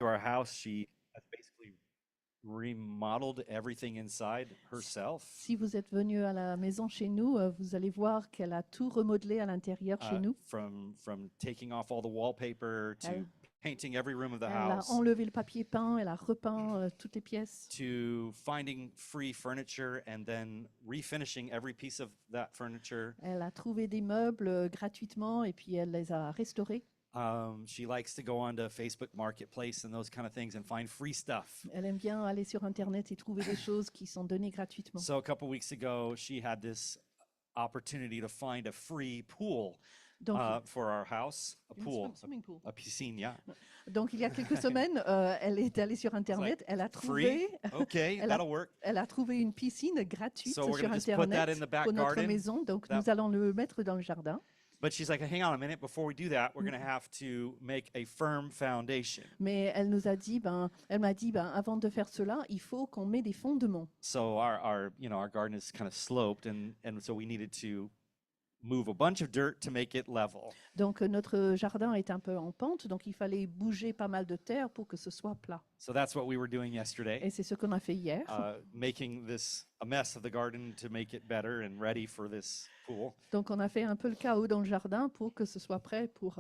to our house, she has basically remodeled everything inside herself. Si vous êtes venu à la maison chez nous, vous allez voir qu'elle a tout remodelé à l'intérieur chez nous. From taking off all the wallpaper to Elle, painting every room of the elle a house enlevé le papier peint, elle a repeint toutes les pièces. to finding free furniture and then refinishing every piece of that furniture. Elle a trouvé des meubles gratuitement et puis elle les a restaurés. She likes to go onto Facebook Marketplace and those kind of things and find free stuff. Elle aime bien aller sur Internet et trouver des choses qui sont données gratuitement. So a couple weeks ago, she had this opportunity to find a free pool Donc, for our house, a pool, swimming pool. a piscine, yeah. Donc, il y a quelques semaines, elle est allée sur Internet, elle a Free? trouvé, Okay, elle a, that'll work. elle a trouvé une piscine gratuite So we're sur gonna just put that in Internet the back pour notre garden. maison. Donc, That- nous allons le mettre dans le jardin. But she's like, hang on a minute, before we do that, we're going to have to make a firm foundation. Mais elle nous a dit, elle m'a dit, avant de faire cela, il faut qu'on mette des fondements. So our garden is kind of sloped, and so we needed to move a bunch of dirt to make it level. Donc, notre jardin est un peu en pente, donc il fallait bouger pas mal de terre pour que ce soit plat. So that's what we were doing yesterday, Et c'est ce qu'on a fait hier. making a mess of the garden to make it better and ready for this pool. Donc, on a fait un peu le chaos dans le jardin pour que ce soit prêt pour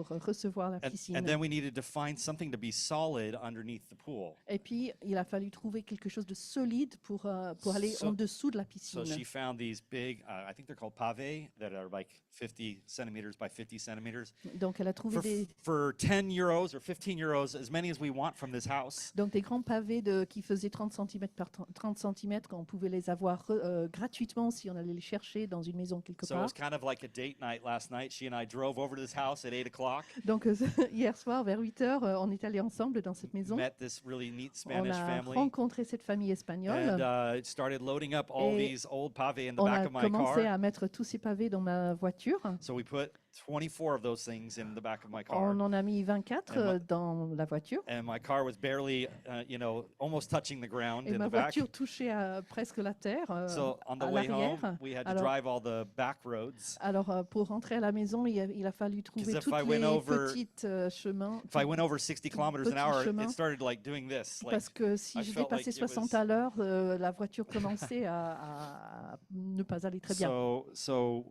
recevoir la piscine. And then we needed to find something to be solid underneath the pool. Et puis, il a fallu trouver quelque chose de solide pour aller en dessous de la piscine. So she found these big, I think they're called pavés, that are like 50 centimeters by 50 centimeters. Donc, elle a trouvé For 10 euros or 15 euros, as many as we want from this house. donc des grands pavés qui faisaient 30 cm par 30 cm, qu'on pouvait les avoir gratuitement si on allait les chercher dans une maison quelque So it part. was kind of like a date night last night. She and I drove over to this house at 8 o'clock. Donc, hier soir, vers 8 heures, on est allés ensemble dans cette maison. Met this really neat On Spanish a family. rencontré cette famille espagnole. And started loading up all Et these old pavés in the On back a of my commencé car. à mettre tous ces pavés dans ma voiture. So we put 24 of those things in the back of my car. On en a mis 24 dans la voiture. And my car was barely, almost touching the ground Et in ma the back. voiture touchait presque la terre So on the à way home, l'arrière. we had to Alors, drive all the back roads. alors, pour rentrer à la maison, il a fallu trouver if tous I les went over- petits chemins. If I went over 60 kilometers an Petit hour, chemin. it started like doing this. Like, Parce que si I je felt dépassais like it was- 60 à l'heure, la voiture commençait à ne pas aller très bien. so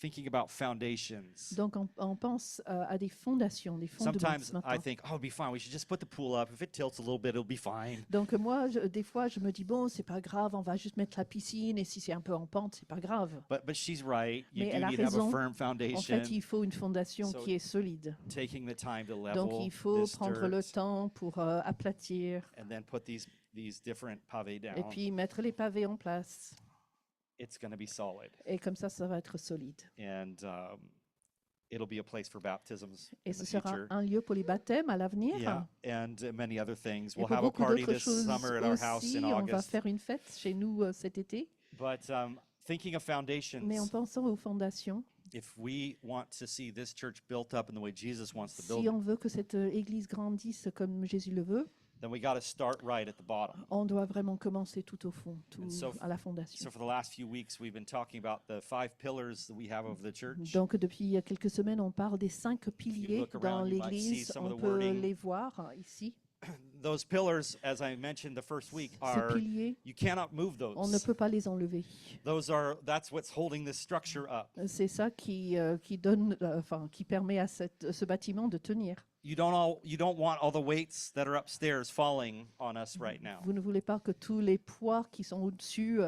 thinking about foundations. Donc, on pense à des fondations, des fondements Sometimes ce I matin. think, oh, it'll be fine. We should just put the pool up. If it tilts a little bit, it'll be fine. Donc moi, des fois, je me dis, bon, c'est pas grave, on va juste mettre la piscine, et si c'est un peu en pente, c'est pas grave. But she's right. You Mais do elle a need to have a raison. firm En foundation. fait, il faut une fondation So- qui est solide. Taking the time to level Donc il faut this prendre dirt le temps pour aplatir, and then put these different pavés down. et puis mettre les pavés en place. It's going to be solid, Et comme ça va être solide. and it'll be a place for baptisms Et in ce the sera future. un lieu pour les baptêmes à l'avenir. Yeah, and many other things. Et We'll pour have a beaucoup party d'autres this choses summer at our house aussi, in on va August. faire une fête chez nous cet été. But thinking of Mais en foundations, pensant aux fondations, if we want to see this church built up in the way Jesus wants to si build it, on veut que cette église grandisse comme Jésus le veut, then we got to start right at the bottom. on doit vraiment commencer tout au fond, tout And so- à la fondation. So for the last few weeks, we've been talking about the 5 pillars that we have of the church. Donc depuis quelques semaines, on parle des 5 piliers look dans around, you might see l'église. some of On the peut wording. les voir ici. Those pillars, as I mentioned the first week, Ces are piliers, you cannot move on ne those. peut pas les enlever. That's what's holding this structure up. C'est ça qui donne, qui permet à ce bâtiment de tenir. You don't want all the weights that are upstairs falling on us right now. Vous ne voulez pas que tous les poids qui sont au-dessus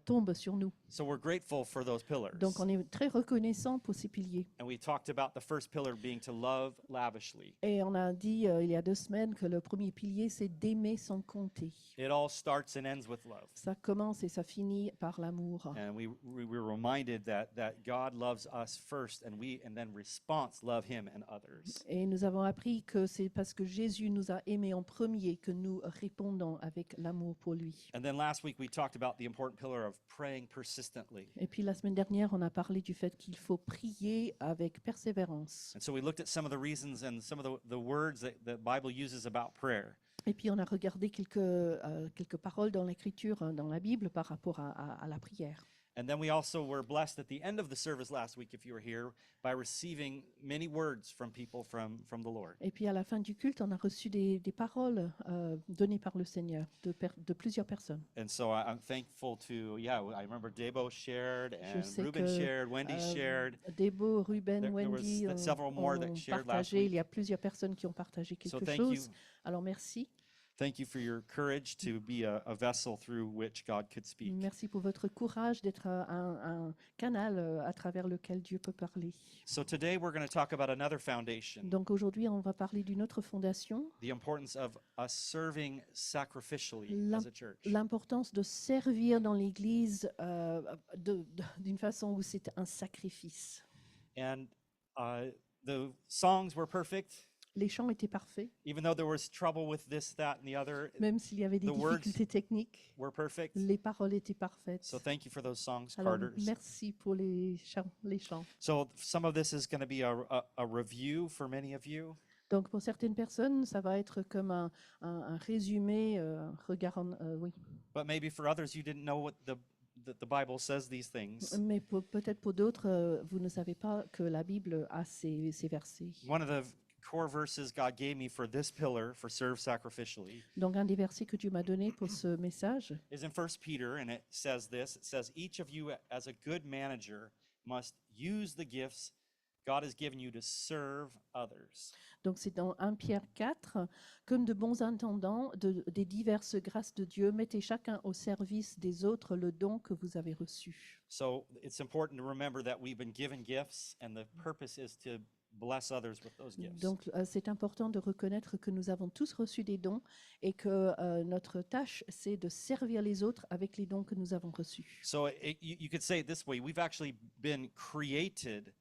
tombent sur nous. So we're grateful for those pillars. Donc on est très reconnaissant pour ces piliers. And we talked about the first pillar being to love lavishly. Et on a dit il y a 2 semaines que le premier pilier, c'est d'aimer sans compter. It all starts and ends with love. Ça commence et ça finit par l'amour. And we were reminded that God loves us first, and then response love Him and others. Et nous avons appris que c'est parce que Jésus nous a aimés en premier que nous répondons avec l'amour pour lui. And then last week we talked about the important pillar of praying persistently. Et puis la semaine dernière, on a parlé du fait qu'il faut prier avec persévérance. And so we looked at some of the reasons and some of the words that the Bible uses about prayer. Et puis on a regardé quelques paroles dans l'Écriture, dans la Bible, par rapport à la prière. And then we also were blessed at the end of the service last week, if you were here, by receiving many words from people from the Lord. Et puis à la fin du culte, on a reçu des paroles données par le Seigneur de plusieurs personnes. And so I'm thankful to, I remember Debo shared Je and sais Ruben que shared, Wendy shared. Debo, Ruben, There was Wendy several more that ont shared last partagé. Il y week. a plusieurs personnes qui ont partagé So quelque thank you. chose. Alors merci. Thank you for your courage to be a vessel through which God could speak. Merci pour votre courage d'être un canal à travers lequel Dieu peut parler. So today we're going to talk about another foundation, Donc aujourd'hui, on va parler d'une autre fondation, the importance of us serving sacrificially as a church. l'importance de servir dans l'Église d'une façon où c'est un sacrifice. And the songs were perfect, Les chants étaient parfaits, even though there was trouble with this, that, and the other, même s'il y avait des The words difficultés techniques. were perfect. Les paroles étaient parfaites. So thank you for those songs, Alors Carters. merci pour les chants. So some of this is going to be a review for many of you. Donc pour certaines personnes, ça va être comme un résumé, oui. But maybe for others, you didn't know what the Bible says these things. Mais peut-être pour d'autres, vous ne savez pas que la Bible a ces versets. One of the core verses God gave me for this pillar, for serve sacrificially, Donc un des versets que Dieu m'a donné pour ce message, is in 1 Peter, and it says this. It says, each of you as a good manager must use the gifts God has given you to serve others. donc c'est dans 1 Pierre 4, comme de bons intendants des diverses grâces de Dieu, mettez chacun au service des autres le don que vous avez reçu. So it's important to remember that we've been given gifts, and the purpose is to bless others with those gifts. Donc c'est important de reconnaître que nous avons tous reçu des dons et que notre tâche, c'est de servir les autres avec les dons que nous avons reçus. So you could say it this way: we've actually been created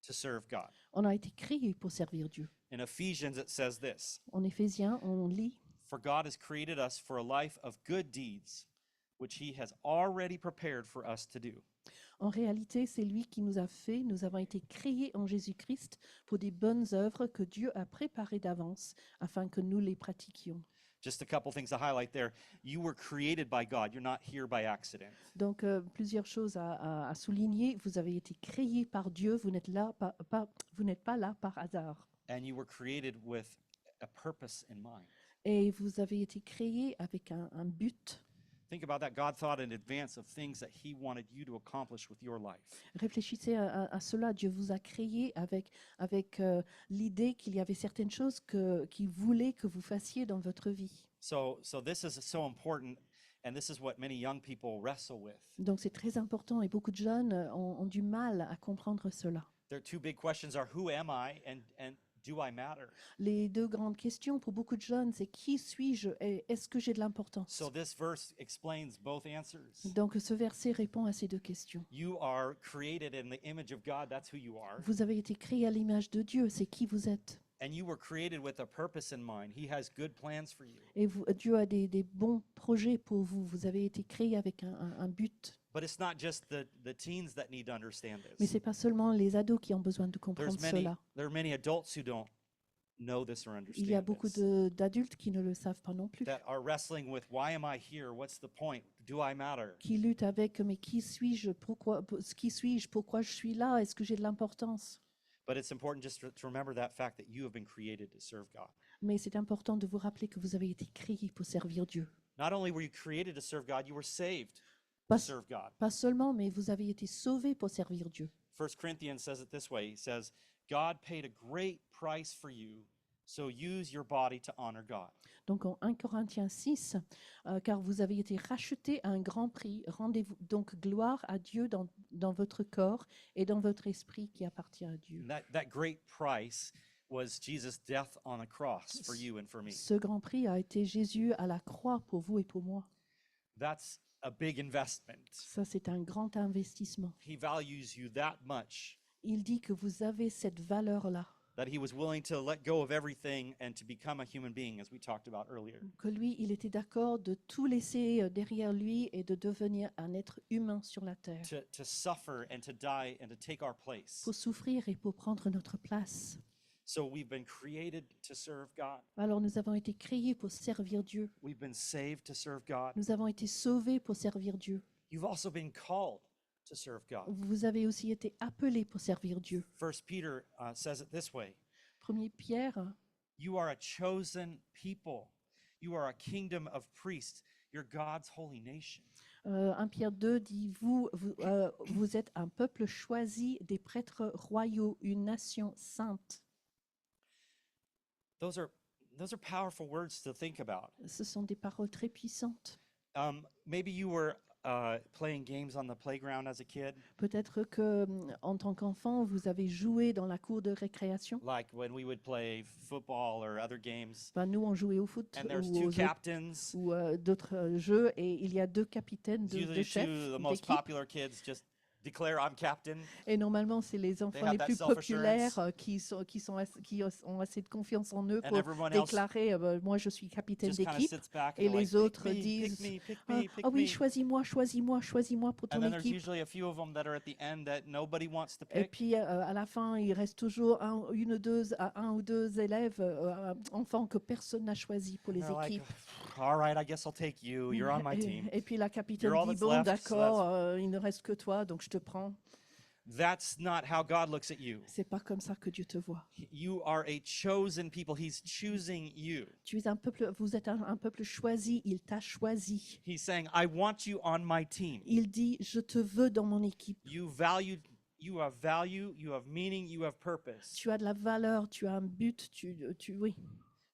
to serve God. On a été créés pour servir Dieu. In Ephesians, it says this: En Éphésiens, on lit For God has created us for a life of good deeds, which He has already prepared for us to do. En réalité, c'est lui qui nous a fait. Nous avons été créés en Jésus-Christ pour des bonnes œuvres que Dieu a préparées d'avance afin que nous les pratiquions. Just a couple things to highlight there. You were created by God. You're not here by accident. Donc, plusieurs choses à souligner. Vous avez été créés par Dieu. Vous n'êtes pas là par hasard. And you were created with a purpose in mind. Et vous avez été créés avec un but. Think about that. God thought in advance of things that He wanted you to accomplish with your life. Réfléchissez à cela. Dieu vous a créé avec l'idée qu'il y avait certaines choses qu'il voulait que vous fassiez dans votre vie. So this is so important, and this is what many young people wrestle with. Donc c'est très important et beaucoup de jeunes ont du mal à comprendre cela. Their two big questions are, who am I, and do I matter? Les deux grandes questions pour beaucoup de jeunes, c'est qui suis-je et est-ce que j'ai de l'importance? So this verse explains both answers. Donc ce verset répond à ces deux questions. You are created in the image of God. That's who you are. Vous avez été créé à l'image de Dieu, c'est qui vous êtes. And you were created with a purpose in mind. He has good plans for you. Et Dieu a des bons projets pour vous. Vous avez été créé avec un but. But it's not just the teens that need to understand Mais this. ce n'est pas seulement les ados qui ont besoin de comprendre cela. There are many adults who don't know this or Il y a understand beaucoup this, d'adultes qui ne le savent pas non plus, that are wrestling with, why am I here? What's the point? Do I matter? qui luttent avec mais qui suis-je? Pourquoi je suis là? Est-ce que j'ai de l'importance? But it's important just to remember that fact that you have been created to serve God. Mais c'est important de vous rappeler que vous avez été créés pour servir Dieu. Not only were you created to serve God, you were saved to Pas, serve God. pas seulement, mais vous avez été sauvés pour servir Dieu. 1 Corinthians says it this way. He says, God paid a great price for you, so use your body to honor God. Donc en 1 Corinthiens 6, car vous avez été rachetés à un grand prix, rendez-vous donc gloire à Dieu dans votre corps et dans votre esprit qui appartient à Dieu. And that great price was Jesus' death on a cross for you and for me. Ce grand prix a été Jésus à la croix pour vous et pour moi. That's a big investment. Ça, c'est un grand investissement. He values you that much Il dit que vous avez cette valeur-là, that he was willing to let go of everything and to become a human being, as we talked about earlier. que lui, il était d'accord de tout laisser derrière lui et de devenir un être humain sur la terre, To suffer and to die and to take our place. pour souffrir et pour prendre notre place. So we've been created to serve God. Alors nous avons été créés pour servir Dieu. We've been saved to serve God. Nous avons été sauvés pour servir Dieu. You've also been called to serve God. Vous avez aussi été appelés pour servir Dieu. First Peter says it this way. 1er Pierre, You are a chosen people. You are a kingdom of priests. You're God's holy nation. 1 Pierre 2 dit, vous êtes un peuple choisi, des prêtres royaux, une nation sainte. Those are powerful words to think about. Ce sont des paroles très puissantes. Maybe you were playing games on the playground as a kid, Peut-être que, en tant qu'enfant, vous avez joué dans la cour de récréation. like when we would play football or other games. Ben, nous, on jouait au foot And there's ou two aux autres, captains. ou d'autres jeux, et il y a deux capitaines It's de usually chefs the most d'équipe. popular kids just declare I'm captain. Et normalement, c'est les enfants have les that plus self-assurance. populaires qui ont assez de confiance en eux And pour everyone else déclarer moi, je suis capitaine just kind of d'équipe. sits back Et and they're les like, autres pick me, disent, pick me, pick Ah, me, pick ah oui, me. choisis-moi, choisis-moi, choisis-moi pour And ton then there's équipe. usually a few of them that are at the end that nobody wants to Et pick. puis, à la fin, il reste toujours un ou deux élèves, enfants que personne n'a choisi pour les They're like, équipes. all right, I guess I'll take you. You're on my team. Et puis la capitaine You're all dit, that's bon, left, so d'accord, il ne reste que toi, donc je te prends. That's not how God looks at you. C'est pas comme ça que Dieu te voit. You are a chosen people. He's choosing you. Tu es un peuple, vous êtes un peuple choisi, il t'a choisi. He's saying, I want you on my team. Il dit, je te veux dans mon équipe. You have value, you have meaning, you have purpose. Tu as de la valeur, tu as un but, oui.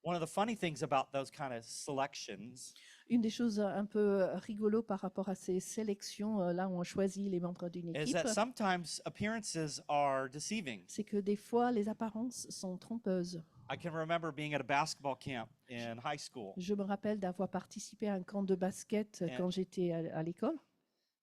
One of the funny things about those kind of selections Une des choses un peu rigolo par rapport à ces sélections, là où on choisit les membres d'une is équipe, that sometimes appearances are deceiving. c'est que des fois, les apparences sont trompeuses. I can remember being at a basketball camp in high school, Je me rappelle d'avoir participé à un camp de basket quand j'étais à l'école.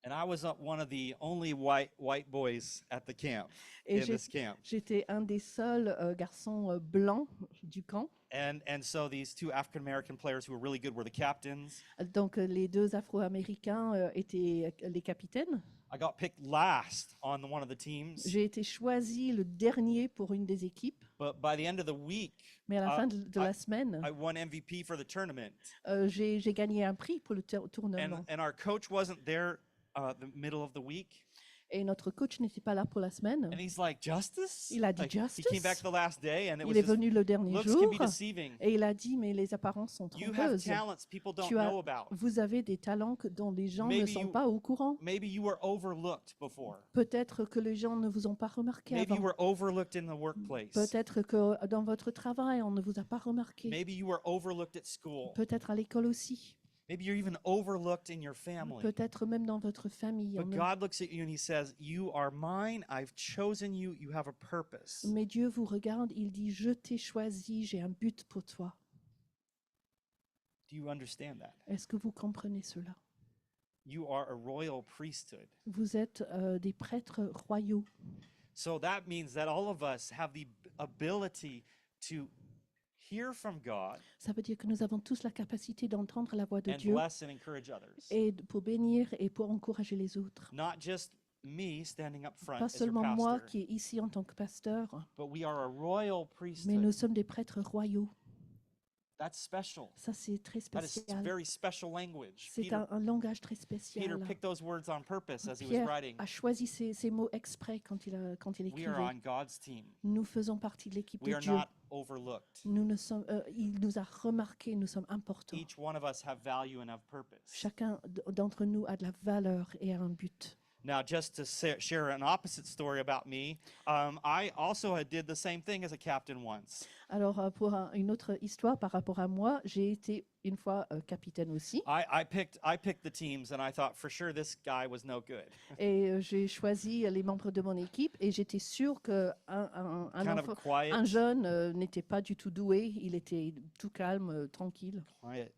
and I was one of the only white boys at the camp, Et in this camp. j'étais un des seuls garçons blancs du camp. And so these two African American players who were really good were the captains. Donc, les deux Afro-Américains étaient les capitaines. I got picked last on one of the teams, J'ai été choisi le dernier pour une des équipes. but by the end of the week, Mais à la fin de la semaine, I won MVP for the tournament. j'ai gagné un prix pour le tournement. And our coach wasn't there the middle of the week. Et notre coach n'était pas là pour la semaine. And he's like, Justice? Il a dit, Like, he came back Justice? the last day and it was Il est just, venu le dernier looks jour can be deceiving. et il a dit, mais les apparences sont You have trompeuses. talents people don't Tu as- know about. Vous avez des talents dont les gens ne Maybe sont you- pas au courant. Maybe you were overlooked before. Peut-être que les gens ne vous ont pas remarqué Maybe you avant. were overlooked in the workplace. Peut-être que dans votre travail, on ne vous a pas remarqué. Maybe you were overlooked at school. Peut-être à l'école aussi. Maybe you're even overlooked in your family. Peut-être même dans votre famille. But God looks at you and he says, you are mine. I've chosen you. You have a purpose. Mais Dieu vous regarde, il dit, je t'ai choisi, j'ai un but pour toi. Do you understand that? Est-ce que vous comprenez cela? You are a royal priesthood. Vous êtes des prêtres royaux. So that means that all of us have the ability to hear from God Ça veut dire que nous avons tous la capacité d'entendre la voix de and Dieu bless and encourage others. et pour bénir et pour encourager les autres. Not just me standing up front Pas as your seulement moi pastor, qui est ici en tant que pasteur, but we are a royal mais priesthood. nous sommes des prêtres royaux. That's special. Ça, c'est très That is spécial. very special language. C'est un langage très spécial. Peter picked those words on purpose as he was Pierre writing. a choisi ces mots exprès quand il We are écrivait. on God's team. Nous faisons partie de l'équipe We de are Dieu. not overlooked. Il nous a remarqués, nous sommes importants. Each one of us have value and have purpose. Chacun d'entre nous a de la valeur et a un but. Now, just to share an opposite story about me, I also did the same thing as a captain once. Alors, pour une autre histoire par rapport à moi, j'ai été une fois capitaine aussi. I picked the teams, and I thought for sure this guy was no good. Et j'ai choisi les membres de mon équipe et j'étais sûre qu'un Kind of quiet, un jeune n'était pas du tout doué. Il était tout calme, tranquille.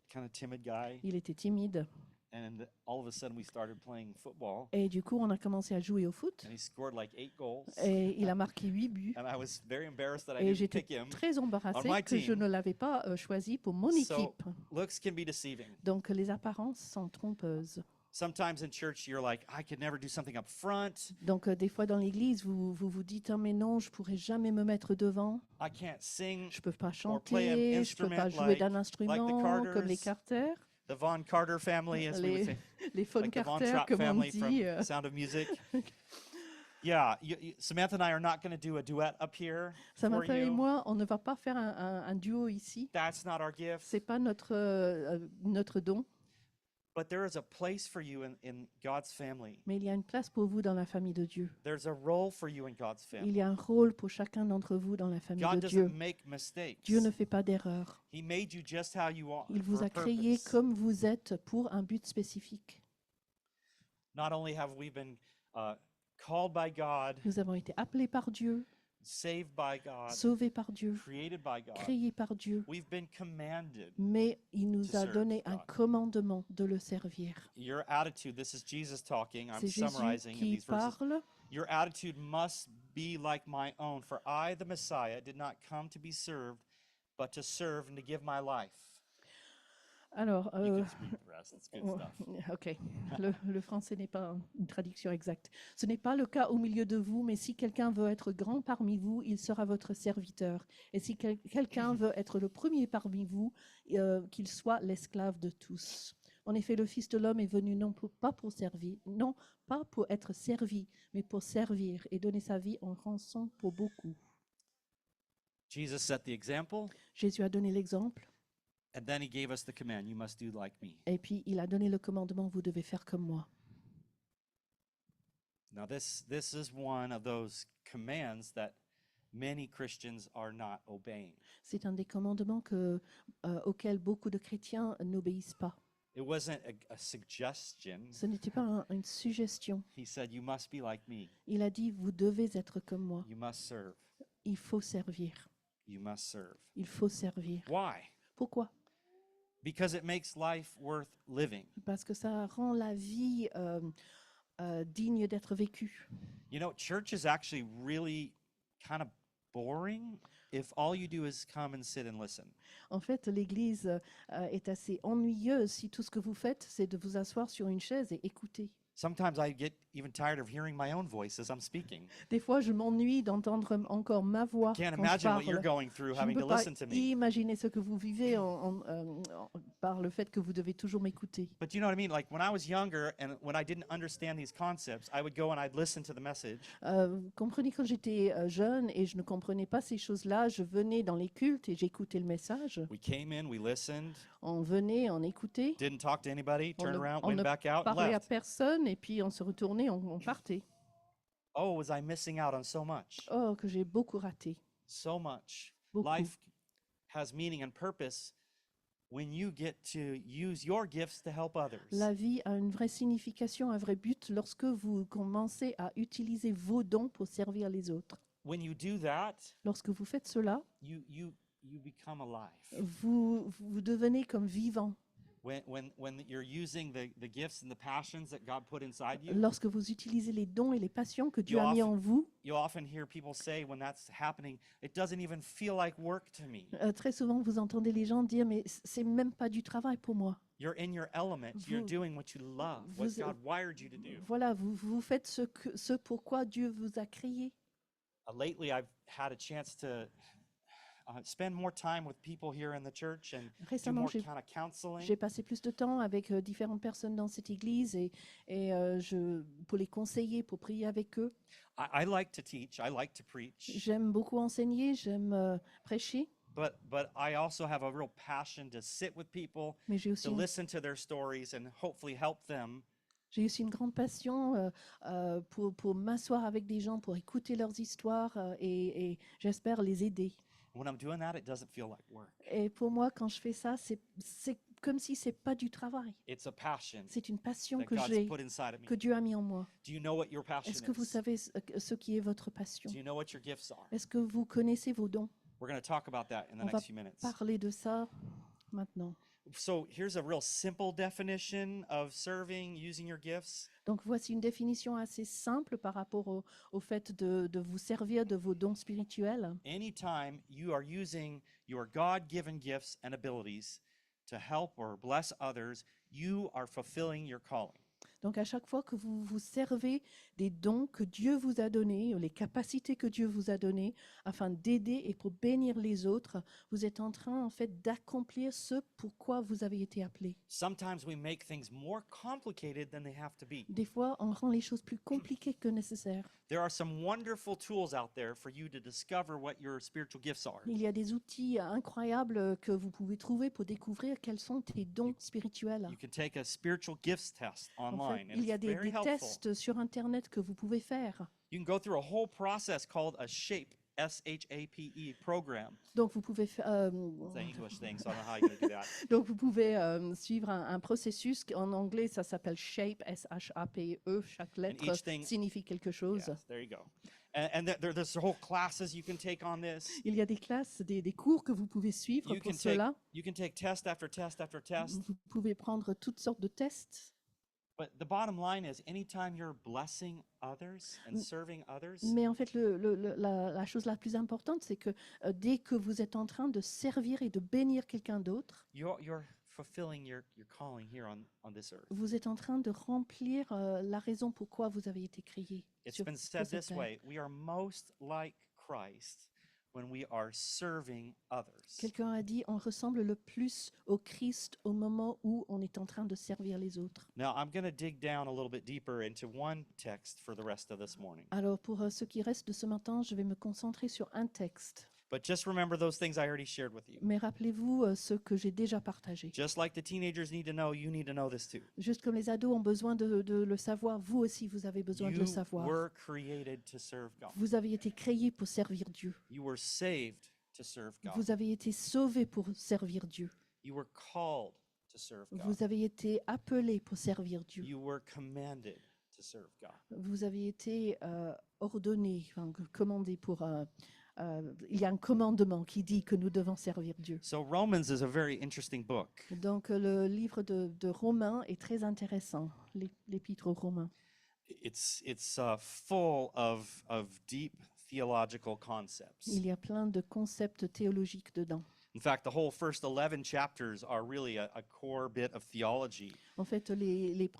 kind of timid guy. Il était timide. And all of a sudden, we started playing football, Et du coup, on a commencé à jouer au foot. and he scored like 8 goals. Et il a marqué 8 buts. And I was very embarrassed that I Et didn't j'étais pick him. très embarrassée on my que je team. ne l'avais pas choisi pour mon So, équipe. looks can be deceiving. Donc, les apparences sont trompeuses. Sometimes in church, you're like, I could never do something up front. Donc, des fois dans l'église, vous dites, ah, mais non, je pourrais jamais me mettre devant. I can't sing. Je peux pas play an chanter, je peux pas instrument jouer like- d'un instrument comme les Carters. Carters. The Von Carter family, as we would les, say, les Von like the Von Carter, Trapp comme on family dit. from Sound of Music. Yeah, Samantha and I are not going to do a duet up here for Samantha et you. moi, on ne va pas faire un duo ici. That's not our gift. C'est pas notre don, But there is a place for you in God's family. mais il y a une place pour vous dans la famille de Dieu. There's a role for you in God's Il family. y a un rôle pour chacun d'entre vous dans la famille God de Dieu. doesn't make mistakes. Dieu ne fait pas d'erreur. He made you just how you are. Il vous for a a créé purpose. comme vous êtes pour un but spécifique. Not only have we been called by God, Nous avons été appelés par Dieu, saved by God, sauvés par Dieu, created by God, créés par Dieu, we've been commanded. mais il nous To a serve donné un God. commandement de le servir. Your attitude, this is Jesus talking, I'm C'est Jésus summarizing in qui these verses. parle. Your attitude must be like my own, for I, the Messiah, did not come to be served, but to serve and to give my life. Alors, You can speak the rest, it's good oh, stuff. ok, le français n'est pas une traduction exacte. Ce n'est pas le cas au milieu de vous, mais si quelqu'un veut être grand parmi vous, il sera votre serviteur. Et si quelqu'un veut être le premier parmi vous, qu'il soit l'esclave de tous. En effet, le Fils de l'homme est venu pas pour servir, non pas pour être servi, mais pour servir et donner sa vie en rançon pour beaucoup. Jesus set the example, Jésus a donné l'exemple, and then he gave us the command, you must do like me. et puis il a donné le commandement, vous devez faire comme moi. Now this is one of those commands that many Christians are not obeying. C'est un des commandements auxquels beaucoup de chrétiens n'obéissent pas. It wasn't a suggestion. Ce n'était pas une suggestion. He said, you must be like me. Il a dit, vous devez être comme moi. You must serve. Il faut servir. You must serve. Il faut servir. Why? Pourquoi? Because it makes life worth living. Parce que ça rend la vie digne d'être vécue. You know, church is actually really kind of boring if all you do is come and sit and listen. En fait, l'Église est assez ennuyeuse si tout ce que vous faites, c'est de vous asseoir sur une chaise et écouter. Sometimes I get even tired of hearing my own voice as I'm speaking. Des fois, je m'ennuie d'entendre encore ma voix Can't quand je imagine what you're parle. going through Je ne having peux to pas listen to me. imaginer ce que vous vivez par le fait que vous devez toujours m'écouter. But you know what I mean? Like when I was younger and when I didn't understand these concepts, I would go and I'd listen to the message. Vous comprenez, quand j'étais jeune et je ne comprenais pas ces choses-là, je venais dans les cultes et j'écoutais le message. We came in, we listened, On venait, on écoutait, didn't talk to anybody, on turned ne, around, on went ne back out, and parlait à left. personne et puis on se retournait, on partait. Oh, was I missing out on so much? Oh, que j'ai beaucoup raté. So much. Beaucoup. Life has meaning and purpose when you get to use your gifts to help others. La vie a une vraie signification, un vrai but lorsque vous commencez à utiliser vos dons pour servir les autres. When you do that, Lorsque vous faites cela, you become alive. vous devenez comme vivant. When you're using the gifts and the passions that God put inside you, Lorsque vous utilisez les dons et les passions que Dieu You a mis often- en vous, you'll often hear people say when that's happening, it doesn't even feel like work to me. très souvent vous entendez les gens dire mais c'est même pas du travail pour moi. You're in your element. You're Vous- doing what you love, what vous- God wired you to do. Voilà, vous faites ce pourquoi Dieu vous a créé. Lately, I've had a chance to spend more time with people here in the church and do Récemment, more j'ai kind of counseling. J'ai passé plus de temps avec différentes personnes dans cette église et pour les conseiller, pour prier avec eux. I like to teach. I like to preach. J'aime beaucoup enseigner, j'aime prêcher, But I also have a real passion to sit with people, mais j'ai aussi, to listen to their stories, and hopefully help them. j'ai aussi une grande passion pour m'asseoir avec des gens, pour écouter leurs histoires et j'espère les aider. When I'm doing that, it doesn't feel like work. Et pour moi, quand je fais ça, c'est comme si c'est pas du travail. It's a passion C'est une passion that que God's j'ai, put inside of me. que Dieu a mis en moi. Do you know what your passion Est-ce que vous is? savez ce qui est votre passion? Do you know what your gifts are? Est-ce que vous connaissez vos dons? We're going to talk about that in the On va next few minutes. parler de ça maintenant. So here's a real simple definition of serving using your gifts. Donc voici une définition assez simple par rapport au fait de vous servir de vos dons spirituels. Anytime you are using your God-given gifts and abilities to help or bless others, you are fulfilling your calling. Donc à chaque fois que vous vous servez des dons que Dieu vous a donnés, les capacités que Dieu vous a données, afin d'aider et pour bénir les autres, vous êtes en train en fait d'accomplir ce pourquoi vous avez été appelés. Sometimes we make things more complicated than they have to be. Des fois, on rend les choses plus compliquées que nécessaire. There are some wonderful tools out there for you to discover what your spiritual gifts are. Il y a des outils incroyables que vous pouvez trouver pour découvrir quels sont tes dons spirituels. You can take a spiritual gifts test En fait, online, and il y a it's des very helpful. tests sur Internet que vous pouvez faire. You can go through a whole process called a SHAPE, SHAPE program. Donc vous pouvez, It's an English thing, so I don't know how you're going to do that. donc vous pouvez suivre un processus en anglais, ça s'appelle SHAPE, S-H-A-P-E. Chaque lettre each thing- signifie quelque chose. Yes, there you go. And there's whole classes you can take on this. Il y a des classes, des cours que vous pouvez suivre You pour can take cela. you can take test after test after test. Vous pouvez prendre toutes sortes de tests. But the bottom line is, anytime you're blessing others and serving others, Mais en fait, la chose la plus importante, c'est que dès que vous êtes en train de servir et de bénir quelqu'un d'autre, you're fulfilling your calling here on this earth. vous êtes en train de remplir la raison pourquoi vous avez été créé. It's sur- been sur said cette this terre. way: we are most like Christ when we are serving others. Quelqu'un a dit, on ressemble le plus au Christ au moment où on est en train de servir les autres. Now, I'm going to dig down a little bit deeper into one text for the rest of this morning. Alors pour ce qui reste de ce matin, je vais me concentrer sur un texte. But just remember those things I already shared with you. Mais rappelez-vous ce que j'ai déjà partagé. Just like the teenagers need to know, you need to know this too. Juste comme les ados ont besoin de le savoir, vous aussi vous avez besoin de You le savoir. were created to serve God. Vous avez été créés pour servir Dieu. You were saved to serve God. Vous avez été sauvés pour servir Dieu. You were called to serve God. Vous avez été appelés pour servir Dieu. You were commanded to serve God. Vous avez été ordonnés, enfin, commandés pour... il y a un commandement qui dit que nous devons servir Dieu. So Romans is a very interesting book. Donc le livre de Romains est très intéressant, l'épître aux Romains. It's full of deep theological concepts. Il y a plein de concepts théologiques dedans. In fact, the whole first 11 chapters are really a core bit of theology. En fait, les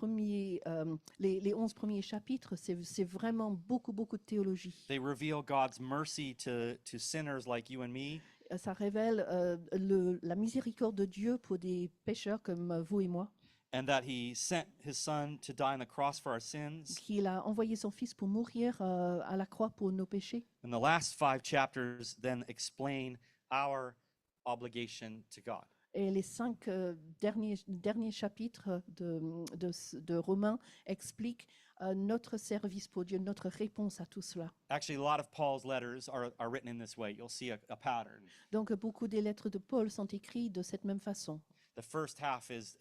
11 premiers chapitres, c'est vraiment beaucoup de théologie. They reveal God's mercy to sinners like you and me, Ça révèle la miséricorde de Dieu pour des pécheurs comme vous et moi, and that he sent his son to die on the cross for our sins. qu'il a envoyé son Fils pour mourir à la croix pour nos péchés. And the last 5 chapters then explain our obligation to God. Et les 5 derniers chapitres de Romains expliquent notre service pour Dieu, notre réponse à tout cela. Actually, a lot of Paul's letters are written in this way. You'll see a pattern. Donc beaucoup des lettres de Paul sont écrites de cette même façon. The first half is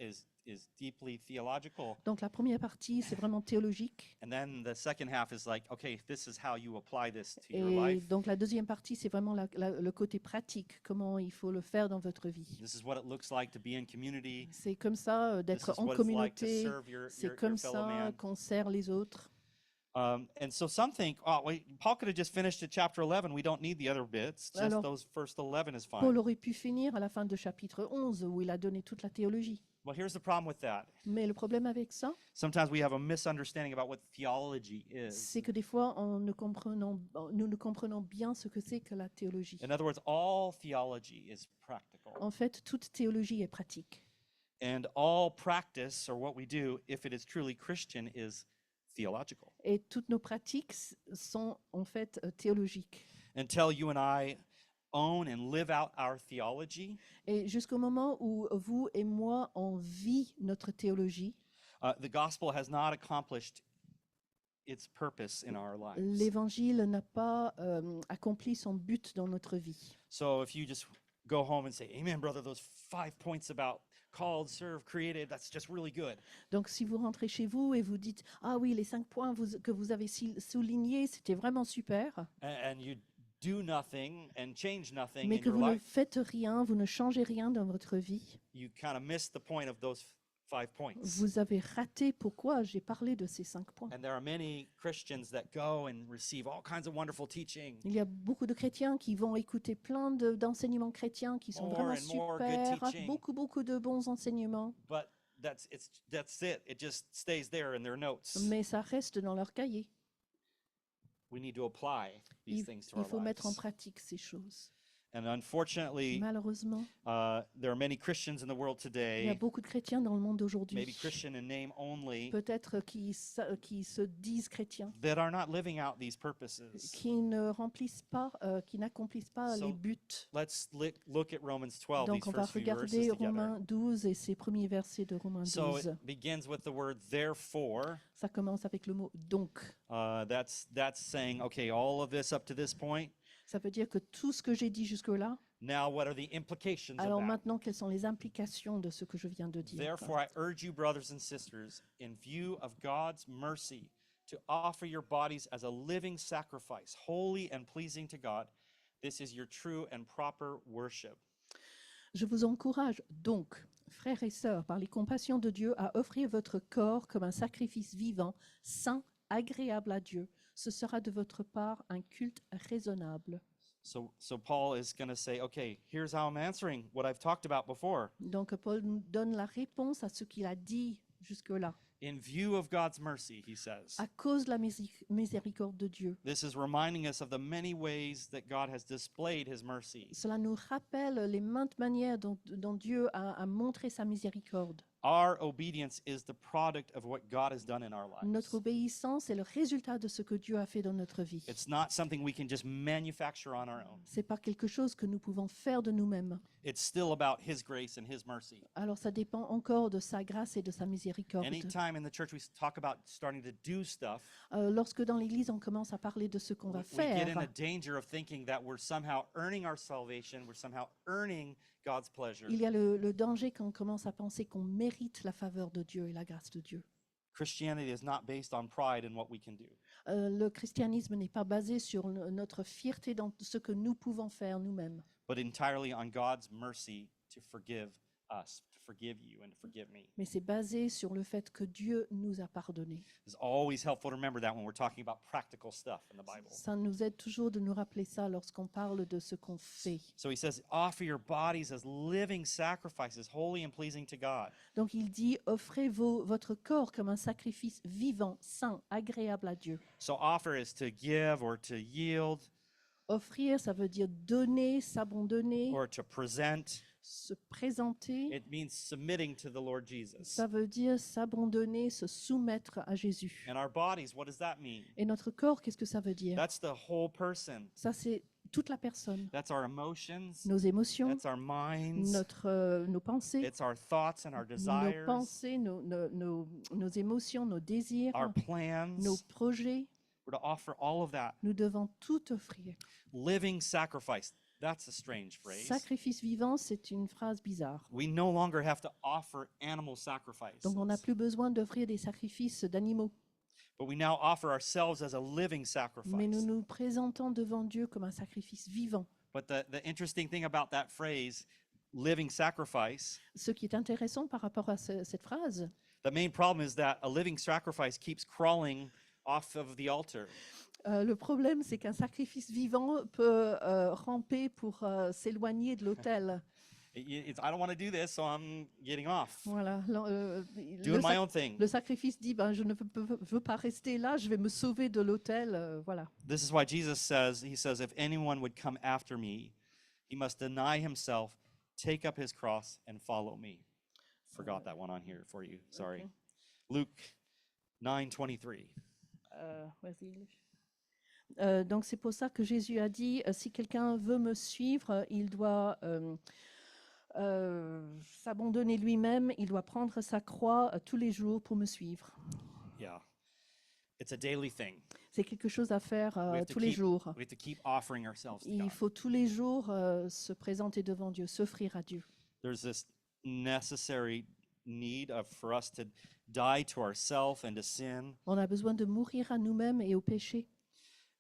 deeply theological, Donc la première partie, c'est vraiment théologique. and then the second half is like, okay, this is how you apply this to your Et life. donc la deuxième partie, c'est vraiment le côté pratique, comment il faut le faire dans votre vie. This is what it looks like to be in community. C'est comme ça This d'être is en what it's like to communauté, serve your c'est comme fellow ça man. qu'on sert les autres. And so some think, oh, wait, Paul could have just finished at chapter 11. We don't need the other bits. Just Alors, those first 11 is fine. Paul aurait pu finir à la fin de chapitre 11 où il a donné toute la théologie. Well, here's the problem with that. Mais le problème avec ça, Sometimes we have a misunderstanding about what theology is. c'est que des fois, nous ne comprenons bien ce que c'est que la théologie. In other words, all theology is practical. En fait, toute théologie est pratique. And all practice, or what we do, if it is truly Christian, is theological. Et toutes nos pratiques sont en fait théologiques. Until you and I own and live out our theology, Et jusqu'au moment où vous et moi, on vit notre théologie, the gospel has not accomplished its purpose in our lives. l'évangile n'a pas accompli son but dans notre vie. So if you just go home and say, amen, brother, those 5 points about called, served, created, that's just really good. Donc si vous rentrez chez vous et vous dites « Ah oui, les 5 points que vous avez soulignés, c'était vraiment super », And you do nothing and change nothing mais in que your vous ne life, faites rien, vous ne changez rien dans votre vie, you kind of miss the point of those 5 points. vous avez raté pourquoi j'ai parlé de ces 5 points. And there are many Christians that go and receive all kinds of wonderful teaching. Il y a beaucoup de chrétiens qui vont écouter plein d'enseignements chrétiens qui sont More vraiment and more good super, teaching. beaucoup de bons enseignements. But that's it. It just stays there in their notes. Mais ça reste dans leur cahier. We need to apply these Il, things to il our faut mettre en lives. pratique ces choses. And unfortunately, Malheureusement, there are many Christians in the world il y a today, beaucoup de chrétiens dans le monde maybe d'aujourd'hui, Christian in name only, peut-être qui se disent chrétiens, that are not living out these purposes. qui ne remplissent pas, qui n'accomplissent pas So, les buts. Let's look at Romans 12, Donc these on va first few verses regarder together. Romains 12 et ces premiers versets de Romains So 12. it begins with the word therefore. Ça commence avec le mot donc. That's saying, okay, all of this up to this point. Ça veut dire que tout ce que j'ai dit jusque-là, Now, what are the implications alors of that? maintenant, quelles sont les implications de ce que je viens de dire? Therefore, I urge you, brothers and sisters, in view of God's mercy, to offer your bodies as a living sacrifice, holy and pleasing to God. This is your true and proper worship. Je vous encourage donc, frères et sœurs, par les compassions de Dieu, à offrir votre corps comme un sacrifice vivant, saint, agréable à Dieu. Ce sera de votre part un culte raisonnable. So Paul is going to say, okay, here's how I'm answering what I've talked about before. Donc Paul nous donne la réponse à ce qu'il a dit jusque-là. In view of God's mercy, he says. À cause de la miséricorde de Dieu. This is reminding us of the many ways that God has displayed his mercy. Cela nous rappelle les maintes manières dont Dieu a montré sa miséricorde. Our obedience is the product of what God has done in our lives. Notre obéissance est le résultat de ce que Dieu a fait dans notre vie. It's not something we can just manufacture on our own. C'est pas quelque chose que nous pouvons faire de nous-mêmes. It's still about his grace and his mercy. Alors ça dépend encore de sa grâce et de sa miséricorde. Anytime in the church we talk about starting to do stuff, Lorsque dans l'Église on commence à parler de ce qu'on va we get in faire, a danger of thinking that we're somehow earning our salvation, we're somehow earning God's pleasure. il y a le danger qu'on commence à penser qu'on mérite la faveur de Dieu et la grâce de Dieu. Christianity is not based on pride in what we can do. Le christianisme n'est pas basé sur notre fierté dans ce que nous pouvons faire nous-mêmes, But entirely on God's mercy to forgive us, to forgive you, and to forgive me. mais c'est basé sur le fait que Dieu nous a pardonné. It's always helpful to remember that when we're talking about practical stuff in the Bible. Ça nous aide toujours de nous rappeler ça lorsqu'on parle de ce qu'on fait. So he says, offer your bodies as living sacrifices, holy and pleasing to God. Donc il dit, offrez votre corps comme un sacrifice vivant, saint, agréable à Dieu. So offer is to give or to yield Offrir, ça veut dire donner, s'abandonner, or to present. se présenter. It means submitting to the Lord Jesus. Ça veut dire s'abandonner, se soumettre à Jésus. And our bodies, what does that mean? Et notre corps, qu'est-ce que ça veut dire? That's the whole person. Ça, c'est toute la personne. That's our emotions. Nos émotions, That's our minds. nos pensées, It's our thoughts and our nos desires, pensées, nos émotions, nos désirs, our plans. nos projets. We're to offer all of that. Nous devons tout offrir. Living sacrifice. That's a strange phrase. Sacrifice vivant, c'est une phrase bizarre. We no longer have to offer animal sacrifices, Donc, on n'a plus besoin d'offrir des sacrifices d'animaux. but we now offer ourselves as a living Mais nous sacrifice. nous présentons devant Dieu comme un sacrifice vivant. But the interesting thing about that phrase, living sacrifice, Ce qui est intéressant par rapport à cette phrase, the main problem is that a living sacrifice keeps crawling off of the altar. le problème, c'est qu'un sacrifice vivant peut ramper pour s'éloigner de l'autel. I don't want to do this, so I'm getting off, Voilà. doing my own thing. Le sacrifice dit, ben, je ne veux pas rester là, je vais me sauver de l'autel. Voilà. This is why Jesus says, he says, if anyone would come after me, he must deny himself, take up his cross, and follow me. Forgot that one on here for you. Sorry. Okay. Luke 9:23. Where's the English? Donc c'est pour ça que Jésus a dit, si quelqu'un veut me suivre, il doit s'abandonner lui-même, il doit prendre sa croix tous les jours pour me suivre. Yeah. It's a daily thing. C'est quelque chose à faire We have to tous les keep- jours. We have to keep offering ourselves to Il God. faut tous les jours se présenter devant Dieu, s'offrir à Dieu. There's this necessary need for us to die to ourself and to sin. On a besoin de mourir à nous-mêmes et au péché.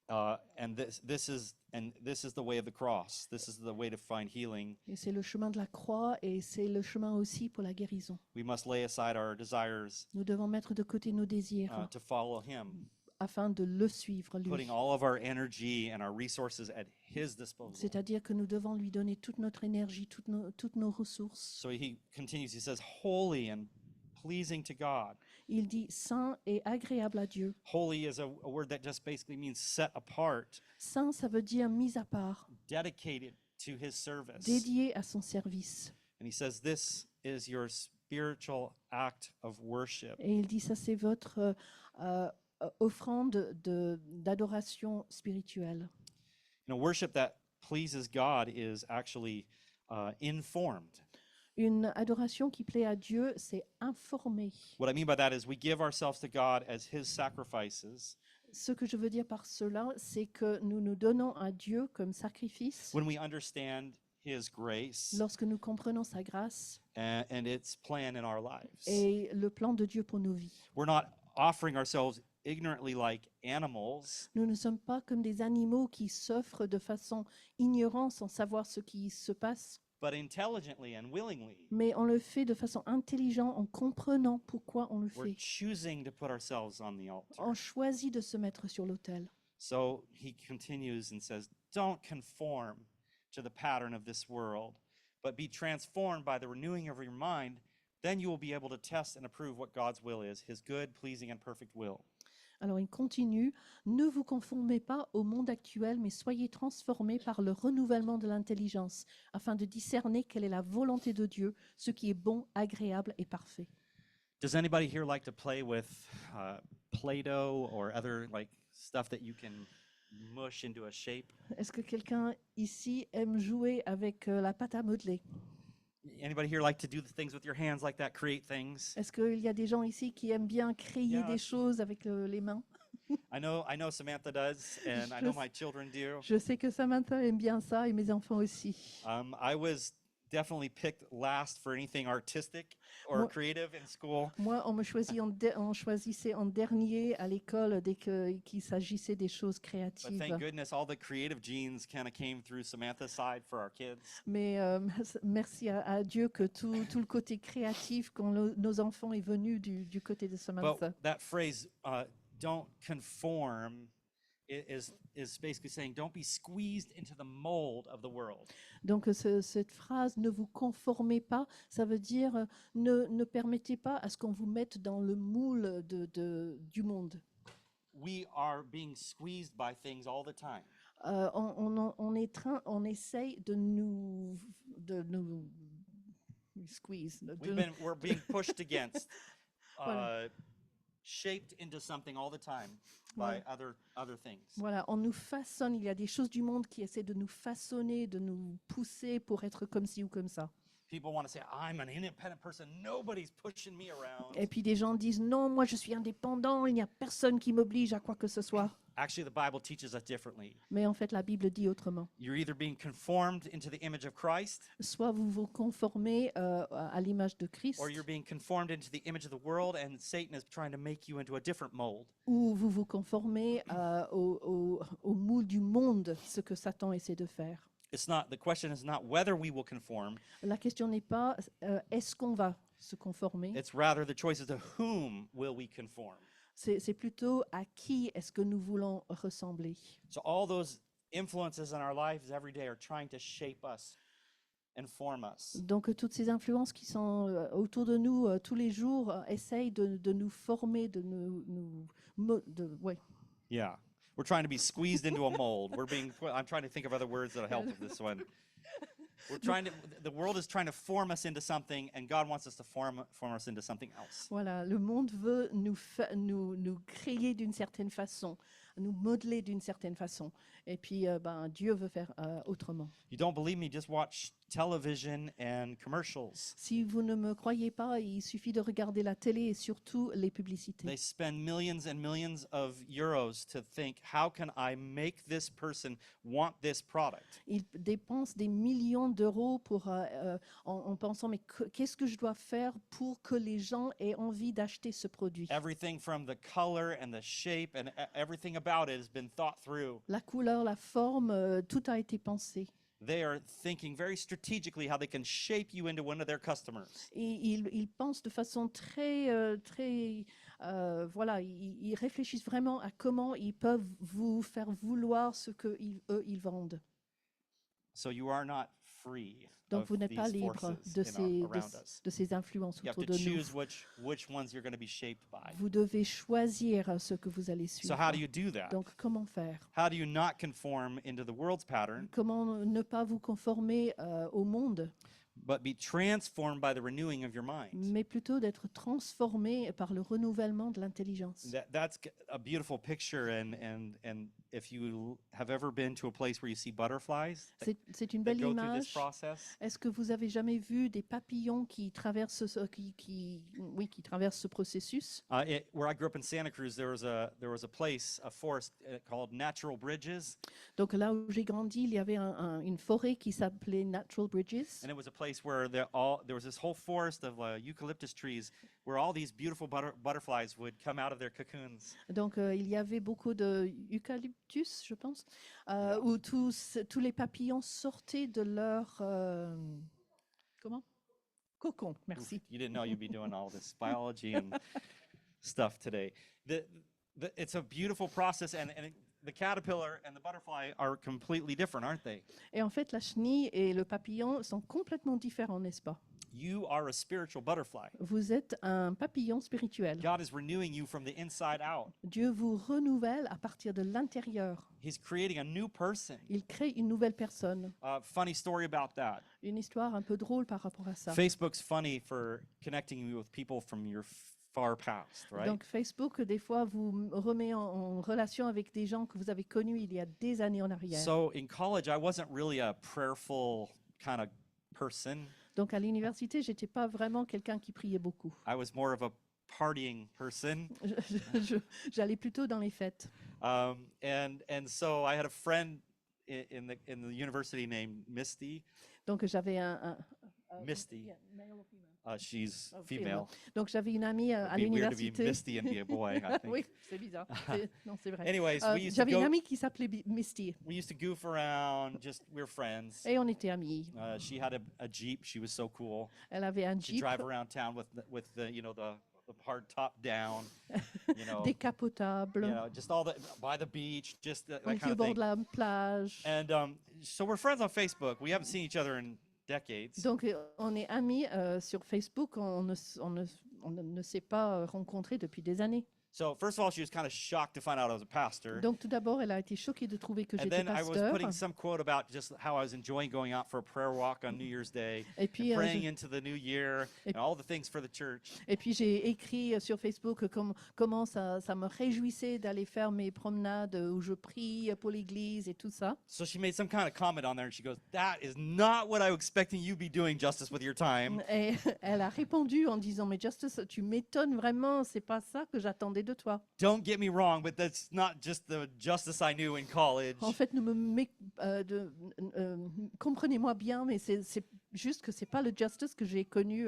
And this is the way of the cross. This is the way to find healing. Et c'est le chemin de la croix et c'est le chemin aussi pour la guérison. We must lay aside our desires Nous devons mettre de côté nos désirs to follow him, afin de le suivre, lui. putting all of our energy and our resources at his disposal. C'est-à-dire que nous devons lui donner toute notre énergie, toutes nos ressources. So he continues, he says, holy and pleasing to God. Il dit saint et agréable à Dieu. Holy is a word that just basically means set apart, Saint, ça veut dire mis à part, dedicated to his service. dédié à son service. And he says, this is your spiritual act of worship. Et il dit ça, c'est votre offrande d'adoration spirituelle. You know, worship that pleases God is actually informed. Une adoration qui plaît à Dieu, c'est informé. What I mean by that is we give ourselves to God as his sacrifices Ce que je veux dire par cela, c'est que nous nous donnons à Dieu comme sacrifice when we understand his grace lorsque nous comprenons sa grâce and its plan in our lives. et le plan de Dieu pour nos vies. We're not offering ourselves ignorantly like animals, Nous ne sommes pas comme des animaux qui s'offrent de façon ignorante sans savoir ce qui se passe, but intelligently and willingly. mais on le fait de façon intelligente en comprenant pourquoi on le We're fait. choosing to put ourselves on the altar. On choisit de se mettre sur l'autel. So he continues and says, don't conform to the pattern of this world, but be transformed by the renewing of your mind. Then you will be able to test and approve what God's will is, his good, pleasing, and perfect will. Alors il continue, ne vous conformez pas au monde actuel, mais soyez transformés par le renouvellement de l'intelligence, afin de discerner quelle est la volonté de Dieu, ce qui est bon, agréable et parfait. Does anybody here like to play with Play-Doh or other like stuff that you can mush into a shape? Est-ce que quelqu'un ici aime jouer avec la pâte à modeler? Anybody here like to do the things with your hands like that, create things? Est-ce qu'il y a des gens ici qui aiment bien créer des Yes. choses avec les mains? I know Samantha does, and I know my children do. Je sais que Samantha aime bien ça et mes enfants aussi. I was definitely picked last for anything artistic or Moi- creative in school. Moi, on choisissait en dernier à l'école dès qu'il s'agissait des choses But créatives. thank goodness all the creative genes kind of came through Samantha's side for our kids. Mais merci à Dieu que tout le côté créatif, quand nos enfants est venu du côté de Samantha. But that phrase, don't conform, is basically saying don't be squeezed into the mold of the world. Donc cette phrase, ne vous conformez pas, ça veut dire ne permettez pas à ce qu'on vous mette dans le moule du monde. We are being squeezed by things all the time. On essaye de nous squeeze. We're being pushed against, Voilà. shaped into something all the time by other things. Voilà, on nous façonne. Il y a des choses du monde qui essaient de nous façonner, de nous pousser pour être comme ci ou comme ça. People want to say, I'm an independent person. Nobody's pushing me around. Et puis des gens disent non, moi je suis indépendant, il n'y a personne qui m'oblige à quoi que ce soit. Actually, the Bible teaches us differently. Mais en fait, la Bible dit autrement. You're either being conformed into the image of Christ, Soit vous vous conformez à l'image de Christ, or you're being conformed into the image of the world, and Satan is trying to make you into a different mold. ou vous vous conformez au moule du monde, ce que Satan essaie de faire. The question is not whether we will conform, La question n'est pas est-ce qu'on va se conformer, it's rather the choice is to whom will we conform. c'est plutôt à qui est-ce que nous voulons ressembler. So all those influences in our lives every day are trying to shape us and form us. Donc toutes ces influences qui sont autour de nous tous les jours essayent de nous former, ouais. Yeah. We're trying to be squeezed into a mold. I'm trying to think of other words that'll help with this one. The world is trying to form us into something, and God wants us to form us into something else. Voilà, le monde veut nous créer d'une certaine façon, nous modeler d'une certaine façon. Et puis, Dieu veut faire autrement. You don't believe me? Just watch television and commercials. Si vous ne me croyez pas, il suffit de regarder la télé et surtout les publicités. They spend millions and millions of euros to think, how can I make this person want this product? Ils dépensent des millions d'euros en pensant, mais qu'est-ce que je dois faire pour que les gens aient envie d'acheter ce produit? Everything from the color and the shape and everything about it has been thought through. La couleur, la forme, tout a été pensé. They are thinking very strategically how they can shape you into one of their customers. Et ils pensent de façon très, voilà, ils réfléchissent vraiment à comment ils peuvent vous faire vouloir ce qu'eux, ils vendent. So you are not free Donc of vous n'êtes pas these libre forces de around us. de ces influences You have autour to de nous. choose which ones you're going to be shaped by. Vous devez choisir ce que vous allez So suivre. how do you do that? Donc comment faire? How do you not conform into the world's pattern, Comment ne pas vous conformer au monde, but be transformed by the renewing of your mind? mais plutôt d'être transformé par le renouvellement de l'intelligence. That's a beautiful picture, and if you have ever been to a place where you see butterflies C'est une that belle go through this image. process, Est-ce que vous avez jamais vu des papillons qui traversent qui traversent ce processus? where I grew up in Santa Cruz, there was a place, a forest called Natural Bridges, Donc là où j'ai grandi, il y avait une forêt qui s'appelait Natural Bridges. and it was a place where there was this whole forest of eucalyptus trees where all these beautiful butterflies would come out of their cocoons. Donc il y avait beaucoup de eucalyptus, je pense, où tous les papillons sortaient de leur comment? Cocon. Merci. You didn't know you'd be doing all this biology and stuff today. It's a beautiful process, and the caterpillar and the butterfly are completely different, aren't they? Et en fait, la chenille et le papillon sont complètement différents, n'est-ce pas? You are a spiritual butterfly. Vous êtes un papillon spirituel. God is renewing you from the inside out. Dieu vous renouvelle à partir de l'intérieur. He's creating a new person. Il crée une nouvelle personne. Funny story about that. Une histoire un peu drôle par rapport à ça. Facebook's funny for connecting you with people from your far past, right? Donc Facebook, des fois, vous remet en relation avec des gens que vous avez connus il y a des années en arrière. So in college, I wasn't really a prayerful kind of person. Donc à l'université, j'étais pas vraiment quelqu'un qui priait beaucoup. I was more of a partying person. J'allais plutôt dans les fêtes. And so I had a friend in the university named Misty. Donc j'avais Misty. yeah, male or female? She's Oh, female. Donc j'avais une amie à It'd be weird to be l'université. Misty and be a boy, I think. Oui, c'est bizarre. Non, c'est vrai. Anyways, we used to J'avais une go. amie qui s'appelait Misty We used to goof around. Just we were friends. et on était amis. She had a Jeep. She was so cool. Elle avait un She'd Jeep drive around town with the the hard top down. décapotable. Just all the by the beach, just that On était kind au of bord thing. de la plage. And so we're friends on Facebook. We haven't seen each other in decades. Donc on est amis sur Facebook. On ne s'est pas rencontrés depuis des années. So first of all, she was kind of shocked to find out I was a pastor. Donc tout d'abord, elle a été choquée de trouver que And j'étais then I was pasteur. putting some quote about just how I was enjoying going out for a prayer walk on New Year's Day, Et puis, and praying into the new year, et- and all the things for the church. Et puis j'ai écrit sur Facebook comment ça me réjouissait d'aller faire mes promenades où je prie pour l'église et tout ça. So she made some kind of comment on there, and she goes, "That is not what I was expecting you be doing, Justice, with your time." Et elle a répondu en disant mais Justice, tu m'étonnes vraiment, c'est pas ça que j'attendais de toi. Don't get me wrong, but that's not just the Justice I knew in college. En fait, comprenez-moi bien, mais c'est juste que c'est pas le Justice que j'ai connu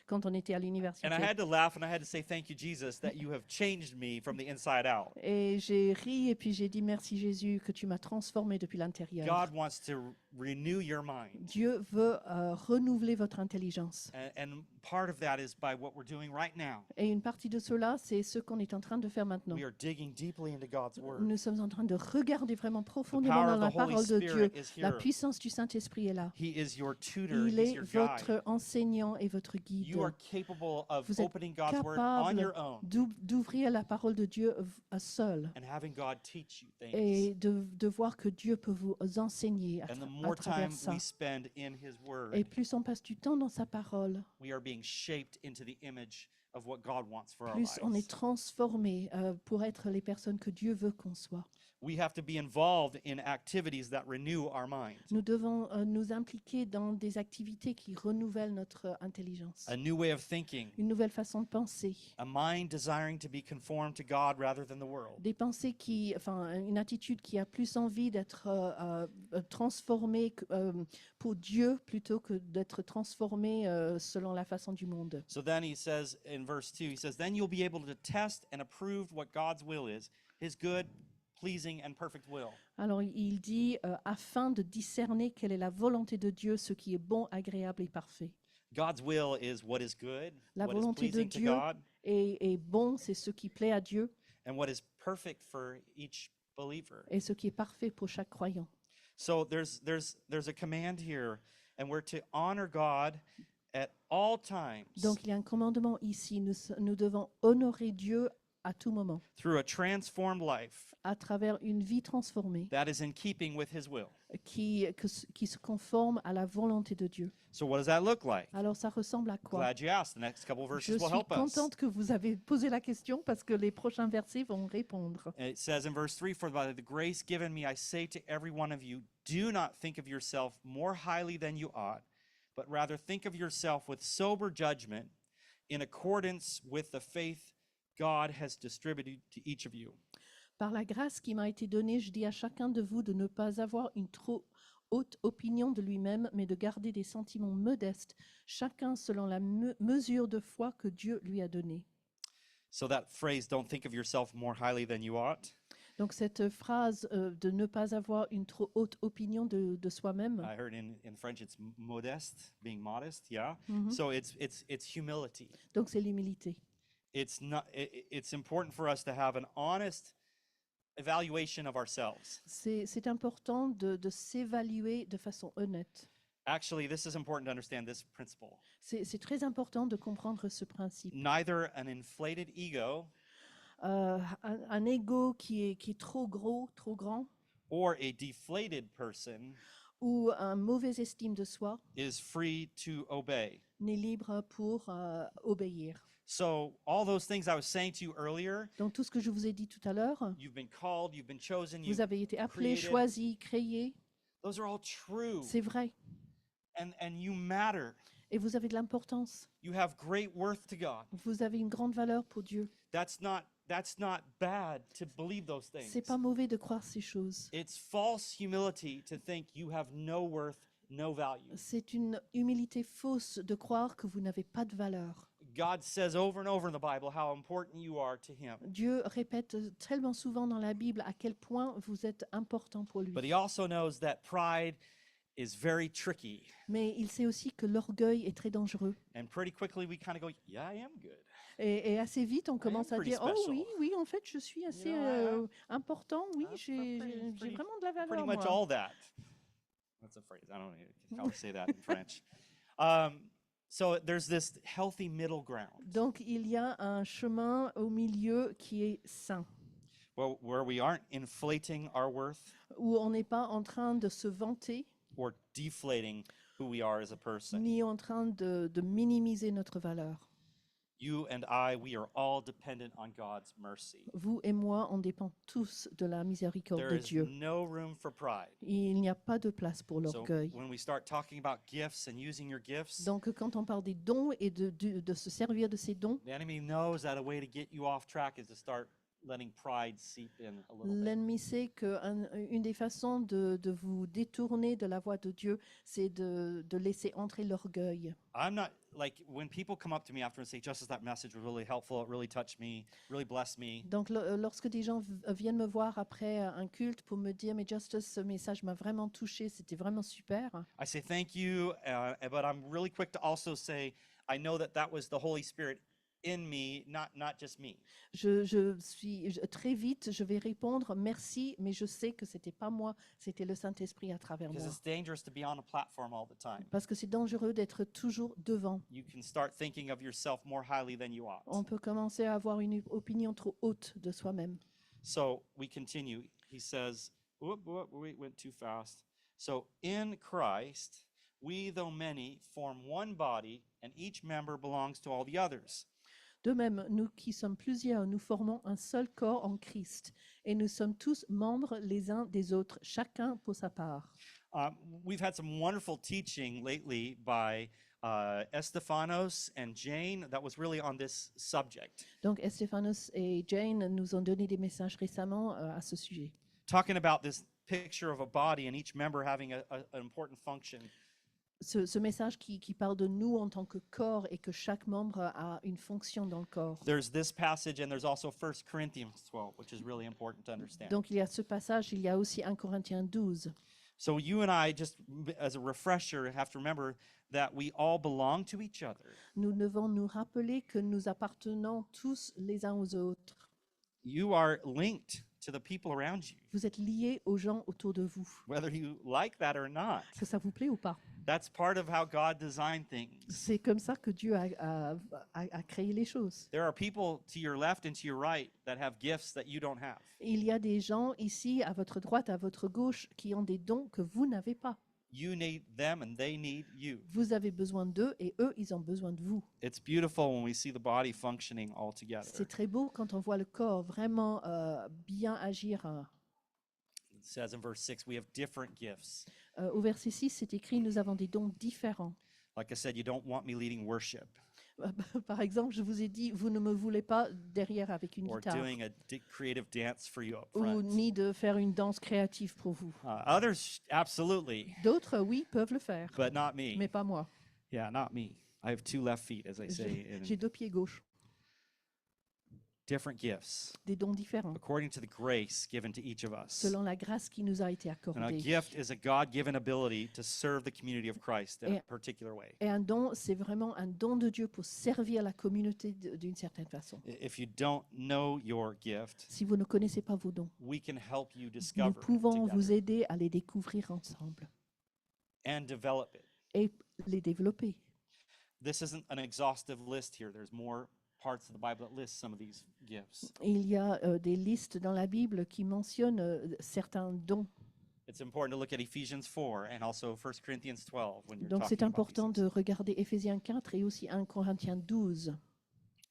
quand on était à l'université. And I had to laugh and I had to say, "Thank you, Jesus, that you have changed me from the inside out." Et j'ai ri et puis j'ai dit merci Jésus que tu m'as transformé depuis l'intérieur. God wants to renew your mind. Dieu veut renouveler votre intelligence. And part of that is by what we're doing right now. Et une partie de cela, c'est ce qu'on est en train de faire maintenant. We are digging deeply into God's word. Nous sommes en train de regarder vraiment The profondément power dans of la the Holy parole de Dieu. Spirit is La here. puissance du Saint-Esprit est là. He is your tutor. Il He's est your guide. votre enseignant et votre guide. You are capable of Vous êtes opening God's word on capable your own d'ouvrir la parole de Dieu seul and having God teach you things. et de voir que Dieu peut vous enseigner And the à more time travers ça. we spend in His word, Et plus on passe du temps dans sa parole, we are being shaped into the image of what God wants for our plus on lives. est transformé pour être les personnes que Dieu veut qu'on soit. We have to be involved in activities that renew our mind. Nous devons nous impliquer dans des activités qui renouvellent notre intelligence. A new way of thinking, Une nouvelle façon de penser. a mind desiring to be conformed to God rather than the world. Des pensées une attitude qui a plus envie d'être transformée pour Dieu plutôt que d'être transformée selon la façon du monde. So then he says in verse 2, he says, "Then you'll be able to test and approve what God's will is, His good, pleasing, and perfect will." Alors il dit afin de discerner quelle est la volonté de Dieu, ce qui est bon, agréable et parfait. God's will is what is good, La what is volonté de pleasing to Dieu God, et bon, c'est ce qui plaît à Dieu and what is perfect for each believer. et ce qui est parfait pour chaque croyant. So there's a command here and we're to honor God at all times Donc il y a un commandement ici. Nous devons honorer Dieu à tout moment, through a transformed life à travers une vie transformée that is in keeping with His will. qui se conforme à la volonté de Dieu. So, what does that look like? Alors ça ressemble à quoi? Glad you asked. The next couple verses Je will suis help us. contente que vous avez posé la question parce que les prochains versets vont répondre. And it says in verse 3, "For by the grace given me, I say to every one of you, do not think of yourself more highly than you ought, but rather think of yourself with sober judgment in accordance with the faith God has distributed to each of you." Par la grâce qui m'a été donnée, je dis à chacun de vous de ne pas avoir une trop haute opinion de lui-même, mais de garder des sentiments modestes, chacun selon la mesure de foi que Dieu lui a donnée. So that phrase, "don't think of yourself more highly than you ought," Donc cette phrase de ne pas avoir une trop haute opinion de soi-même, I heard in French it's modeste, being modest, yeah. Mhm. So it's humility. donc c'est l'humilité. It's important for us to have an honest evaluation of ourselves. C'est important de s'évaluer de façon honnête. Actually, this is important to understand this principle. C'est très important de comprendre ce principe. Neither an inflated ego Un ego qui est trop gros, trop grand, or a deflated person ou un mauvaise estime de soi is free to obey. n'est libre pour obéir. So all those things I was saying to you earlier, Donc tout ce que je vous ai dit tout à l'heure, you've been called, you've been chosen, vous avez été appelé, created. choisi, créé, Those are all true. c'est vrai. And you matter. Et vous avez de l'importance. You have great worth to God. Vous avez une grande valeur pour Dieu. That's not bad to believe those things. C'est pas mauvais de croire ces choses. It's false humility to think you have no worth, no value. C'est une humilité fausse de croire que vous n'avez pas de valeur. God says over and over in the Bible how important you are to Him. Dieu répète tellement souvent dans la Bible à quel point vous êtes important pour lui. But He also knows that pride is very tricky. Mais il sait aussi que l'orgueil est très dangereux. And pretty quickly we kind of go, yeah, I am good. Et assez vite, on commence à pretty dire, oh special. oui, en fait, je suis assez important, oui, j'ai vraiment de la Pretty valeur, much moi. all that. That's a phrase. I don't know how to say that in French. So there's this healthy middle ground Donc, il y a un chemin au milieu qui est sain, where we aren't inflating our worth où on n'est pas en train de se vanter, or deflating who we are as a person. ni en train de minimiser notre valeur. You and I, we are all dependent on God's mercy. Vous et moi, on dépend tous de la miséricorde There de is Dieu. no room for pride. Il n'y a pas de place pour So l'orgueil. when we start talking about gifts and using your gifts, Donc, quand on parle des dons et de se servir de ces dons, the enemy knows that a way to get you off track is to start letting pride seep in a little bit. l'ennemi sait qu'une des façons de vous détourner de la voie de Dieu, c'est de laisser entrer l'orgueil. I'm not like when people come up to me after and say, "Justice, that message was really helpful. It really touched me, really blessed me." Donc, lorsque des gens viennent me voir après un culte pour me dire, mais Justice, ce message m'a vraiment touché, c'était vraiment super. I say thank you, but I'm really quick to also say, I know that was the Holy Spirit in me, not just me. Très vite, je vais répondre merci, mais je sais que c'était pas moi, c'était le Saint-Esprit à travers Because moi. it's dangerous to be on a platform all the time. Parce que c'est dangereux d'être toujours devant. You can start thinking of yourself more highly than you ought. On peut commencer à avoir une opinion trop haute de soi-même. So we continue. He says, we went too fast. So in Christ, we, though many, form one body, and each member belongs to all the others. De même, nous qui sommes plusieurs, nous formons un seul corps en Christ, et nous sommes tous membres les uns des autres, chacun pour sa part. We've had some wonderful teaching lately by Estefanos and Jane that was really on this subject. Donc, Estéphanos et Jane nous ont donné des messages récemment à ce sujet. Talking about this picture of a body and each member having an important function. Ce message qui parle de nous en tant que corps et que chaque membre a une fonction dans le corps. There's this passage and there's also 1 Corinthians 12, which is really important to understand. Donc, il y a ce passage, il y a aussi 1 Corinthiens 12. So you and I, just as a refresher, have to remember that we all belong to each other. Nous devons nous rappeler que nous appartenons tous les uns aux autres. You are linked to the people around you, Vous êtes lié aux gens autour de vous, whether you like that or not. que ça vous plaît ou pas. That's part of how God designed things. C'est comme ça que Dieu a créé les choses. There are people to your left and to your right that have gifts that you don't have. Il y a des gens ici, à votre droite, à votre gauche, qui ont des dons que vous n'avez pas. You need them and they need you. Vous avez besoin d'eux et eux, ils ont besoin de vous. It's beautiful when we see the body functioning all together. C'est très beau quand on voit le corps vraiment bien agir. It says in verse 6, we have different gifts. Au verset 6, c'est écrit, nous avons des dons différents. Like I said, you don't want me leading worship Par exemple, je vous ai dit, vous ne me voulez pas derrière avec une or guitare doing a creative dance for you up ou front. ni de faire une danse créative pour vous. Others, absolutely, D'autres, oui, peuvent le faire, but not me. mais pas moi. Yeah, not me. I have two left feet, as I say. J'ai deux pieds gauches, Different gifts des dons différents, according to the grace given to each of us. selon la grâce qui nous a été And a accordée. gift is a God-given ability to serve the community of Christ in a Et- particular way. Et un don, c'est vraiment un don de Dieu pour servir la communauté d'une certaine façon. If you don't know your gift, Si vous ne connaissez pas vos dons, we can help you nous discover it pouvons vous together aider à les découvrir ensemble and develop it. et les développer. This isn't an exhaustive list here. There's more parts of the Bible that list some of these gifts. Il y a des listes dans la Bible qui mentionnent certains dons. It's important to look at Ephesians 4 and also 1 Corinthians 12 when you're Donc talking c'est about these important things. de regarder Éphésiens 4 et aussi 1 Corinthiens 12.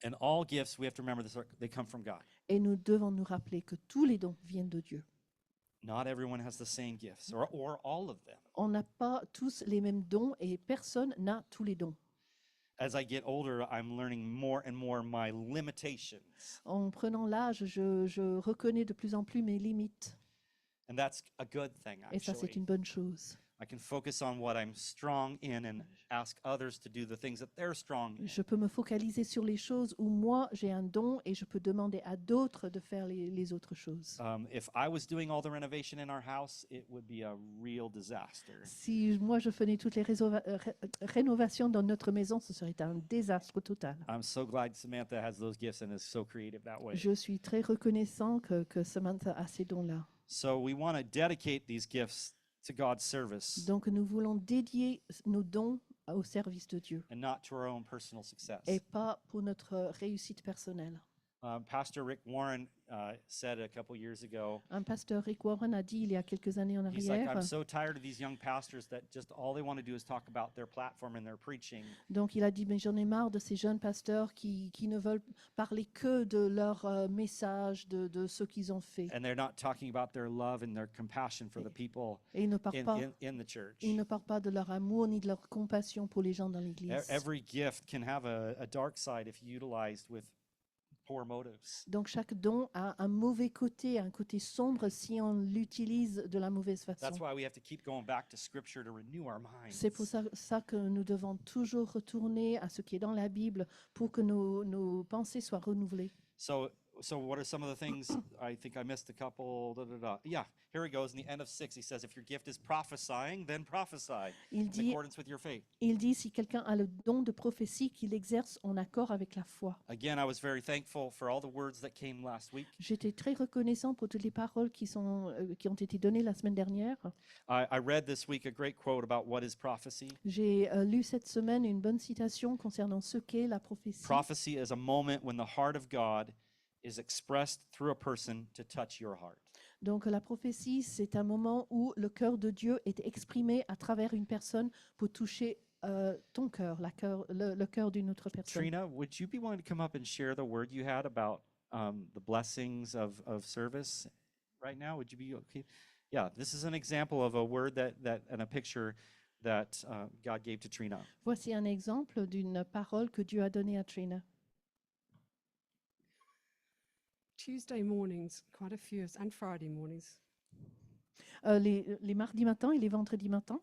And all gifts, we have to remember this, they come from God. Et nous devons nous rappeler que tous les dons viennent de Dieu. Not everyone has the same gifts or all of them. On n'a pas tous les mêmes dons et personne n'a tous les dons. As I get older, I'm learning more and more my limitations. En prenant l'âge, je reconnais de plus en plus mes limites. And that's a good thing, Et ça, c'est actually. une bonne chose. I can focus on what I'm strong in and ask others to do the things that they're strong in. Je peux me focaliser sur les choses où moi j'ai un don et je peux demander à d'autres de faire les autres choses. If I was doing all the renovation in our house, it would be a real disaster. Si moi je faisais toutes les rénovations dans notre maison, ce serait un désastre total. I'm so glad Samantha has those gifts and is so creative that way. Je suis très reconnaissant que Samantha a ces dons-là. So we want to dedicate these gifts to God's service Donc nous voulons dédier nos dons au service de Dieu and not to our own personal success. et pas pour notre réussite personnelle. Pastor Rick Warren said a couple years ago, Un pasteur Rick Warren a dit il y a quelques années en he's like, arrière, I'm so tired of these young pastors that just all they want to do is talk about their platform and their preaching. donc il a dit mais j'en ai marre de ces jeunes pasteurs qui ne veulent parler que de leur message, de ce qu'ils ont fait. And they're not talking about their love and their compassion for the people Et ils ne parlent pas, in the church. ils ne parlent pas de leur amour ni de leur compassion pour les gens dans l'église. Every gift can have a dark side if utilized with poor motives. Donc chaque don a un mauvais côté, un côté sombre si on l'utilise de la mauvaise That's façon. why we have to keep going back to Scripture to renew our minds. C'est pour ça que nous devons toujours retourner à ce qui est dans la Bible pour que nos pensées soient renouvelées. So what are some of the things? I think I missed a couple. Yeah, here he goes. In the end of 6, he says, if your gift is prophesying, then prophesy Il in dit, accordance with your faith. si quelqu'un a le don de prophétie, qu'il l'exerce en accord avec la foi. Again, I was very thankful for all the words that came last week. J'étais très reconnaissant pour toutes les paroles qui ont été données la semaine dernière. I read this week a great quote about what is prophecy. J'ai lu cette semaine une bonne citation concernant ce qu'est la prophétie. Prophecy is a moment when the heart of God is expressed through a person to touch your heart. Donc la prophétie, c'est un moment où le cœur de Dieu est exprimé à travers une personne pour toucher ton cœur, le cœur d'une autre personne. Trina, would you be willing to come up and share the word you had about the blessings of service right now? Would you be okay? Yeah, this is an example of a word that and a picture that God gave to Trina. Voici un exemple d'une parole que Dieu a donnée à Trina. Tuesday mornings, quite a few, and Friday mornings, Les mardis matins et les vendredis matins,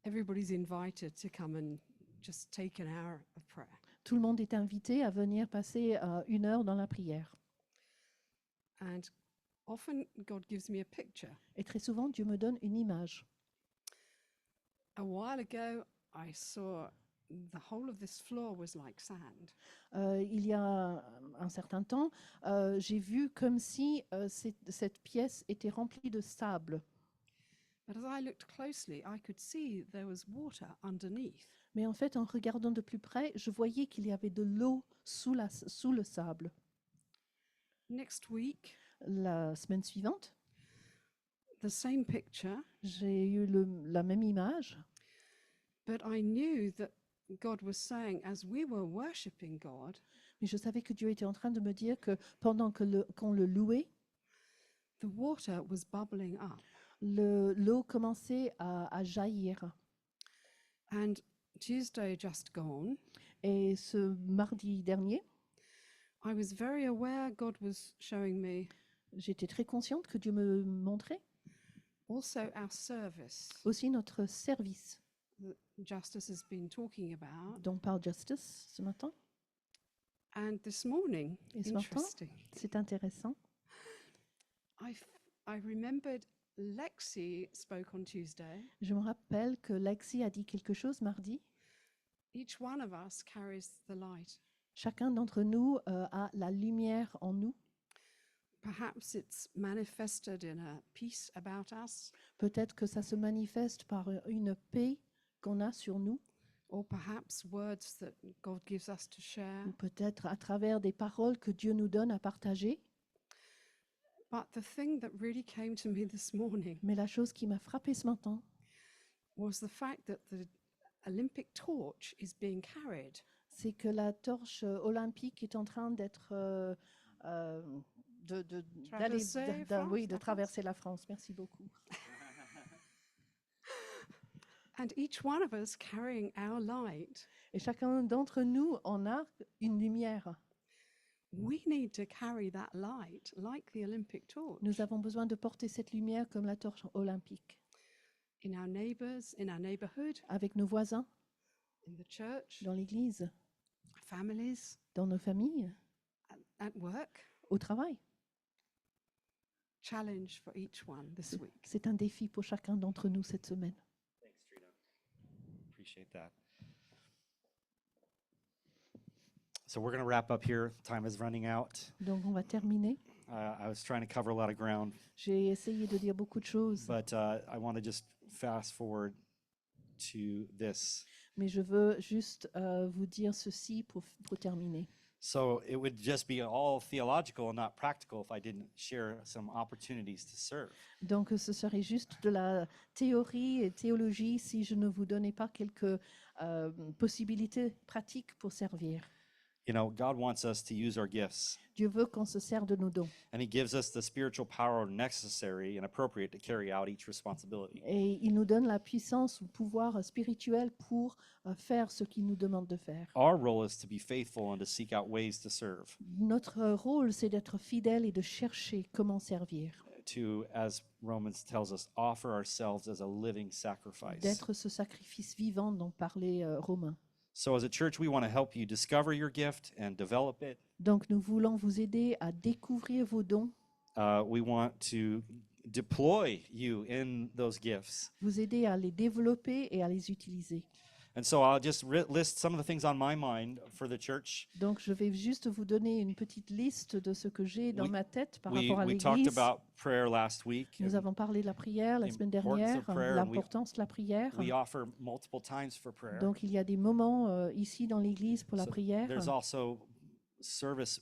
everybody's invited to come and just take an hour of prayer. tout le monde est invité à venir passer 1 heure dans la prière. And often God gives me a picture. Et très souvent, Dieu me donne une image. A while ago, I saw the whole of this floor was like sand. Il y a un certain temps, j'ai vu comme si cette pièce était remplie de sable. But as I looked closely, I could see there was water underneath. Mais en fait, en regardant de plus près, je voyais qu'il y avait de l'eau sous le sable. Next week, La semaine suivante, the same picture, j'ai eu la même image, but I knew that God was saying, as we were worshipping God, mais je savais que Dieu était en train de me dire que pendant qu'on le louait, the water was bubbling up. l'eau commençait à jaillir. And Tuesday just gone, Et ce mardi dernier, I was very aware God was showing me j'étais très consciente que Dieu me montrait also our service aussi notre service that Justice has been talking about. dont parle Justice ce matin. And this morning, Et ce matin, interesting, c'est intéressant. I remembered Lexi spoke on Tuesday. Je me rappelle que Lexi a dit quelque chose mardi. Each one of us carries the light. Chacun d'entre nous a la lumière en nous. Perhaps it's manifested in a peace about us, Peut-être que ça se manifeste par une paix qu'on a sur nous, or perhaps words that God gives us to share. ou peut-être à travers des paroles que Dieu nous donne à partager. But the thing that really came to me this morning Mais la chose qui m'a frappée ce matin, was the fact that the Olympic torch is being carried. c'est que la torche olympique est en train d'être Traverser oui, France, de la traverser la France. Merci beaucoup. And each one of us carrying our light. Et chacun d'entre nous en a une lumière. We need to carry that light like the Olympic torch Nous avons besoin de porter cette lumière comme la torche olympique, in our neighbors, in our neighborhood, avec nos voisins, in the church, dans l'église, families, dans nos familles, at work. au travail. Challenge for each one this week. C'est un défi pour chacun d'entre nous cette semaine. Thanks, Trina. Appreciate that. So we're going to wrap up here. Time is running out. Donc on va terminer. I was trying to cover a lot of ground, J'ai essayé de dire beaucoup de choses, but I want to just fast forward to this. mais je veux juste vous dire ceci pour terminer. So it would just be all theological and not practical if I didn't share some opportunities to serve. Donc ce serait juste de la théorie et théologie si je ne vous donnais pas quelques possibilités pratiques pour servir. You know, God wants us to use our gifts, Dieu veut qu'on se sert de nos dons. and He gives us the spiritual power necessary and appropriate to carry out each responsibility. Et il nous donne la puissance ou pouvoir spirituel pour faire ce qu'il nous demande de faire. Our role is to be faithful and to seek out ways to serve, Notre rôle, c'est d'être fidèle et de chercher comment servir, to, as Romans tells us, offer ourselves as a living sacrifice. d'être ce sacrifice vivant dont parlait Romain. So as a church, we want to help you discover your gift and develop it. Donc nous voulons vous aider à découvrir vos dons, We want to deploy you in those gifts. vous aider à les développer et à les utiliser. And so I'll just list some of the things on my mind for the church. Donc je vais juste vous donner une petite liste de ce que j'ai dans We- ma tête par We rapport à talked l'Église. about prayer last week. Nous and avons parlé de la prière la the semaine importance of dernière, prayer, and l'importance de la prière. We offer multiple times for prayer. Donc il y a des moments ici dans l'Église pour la So prière. There's also service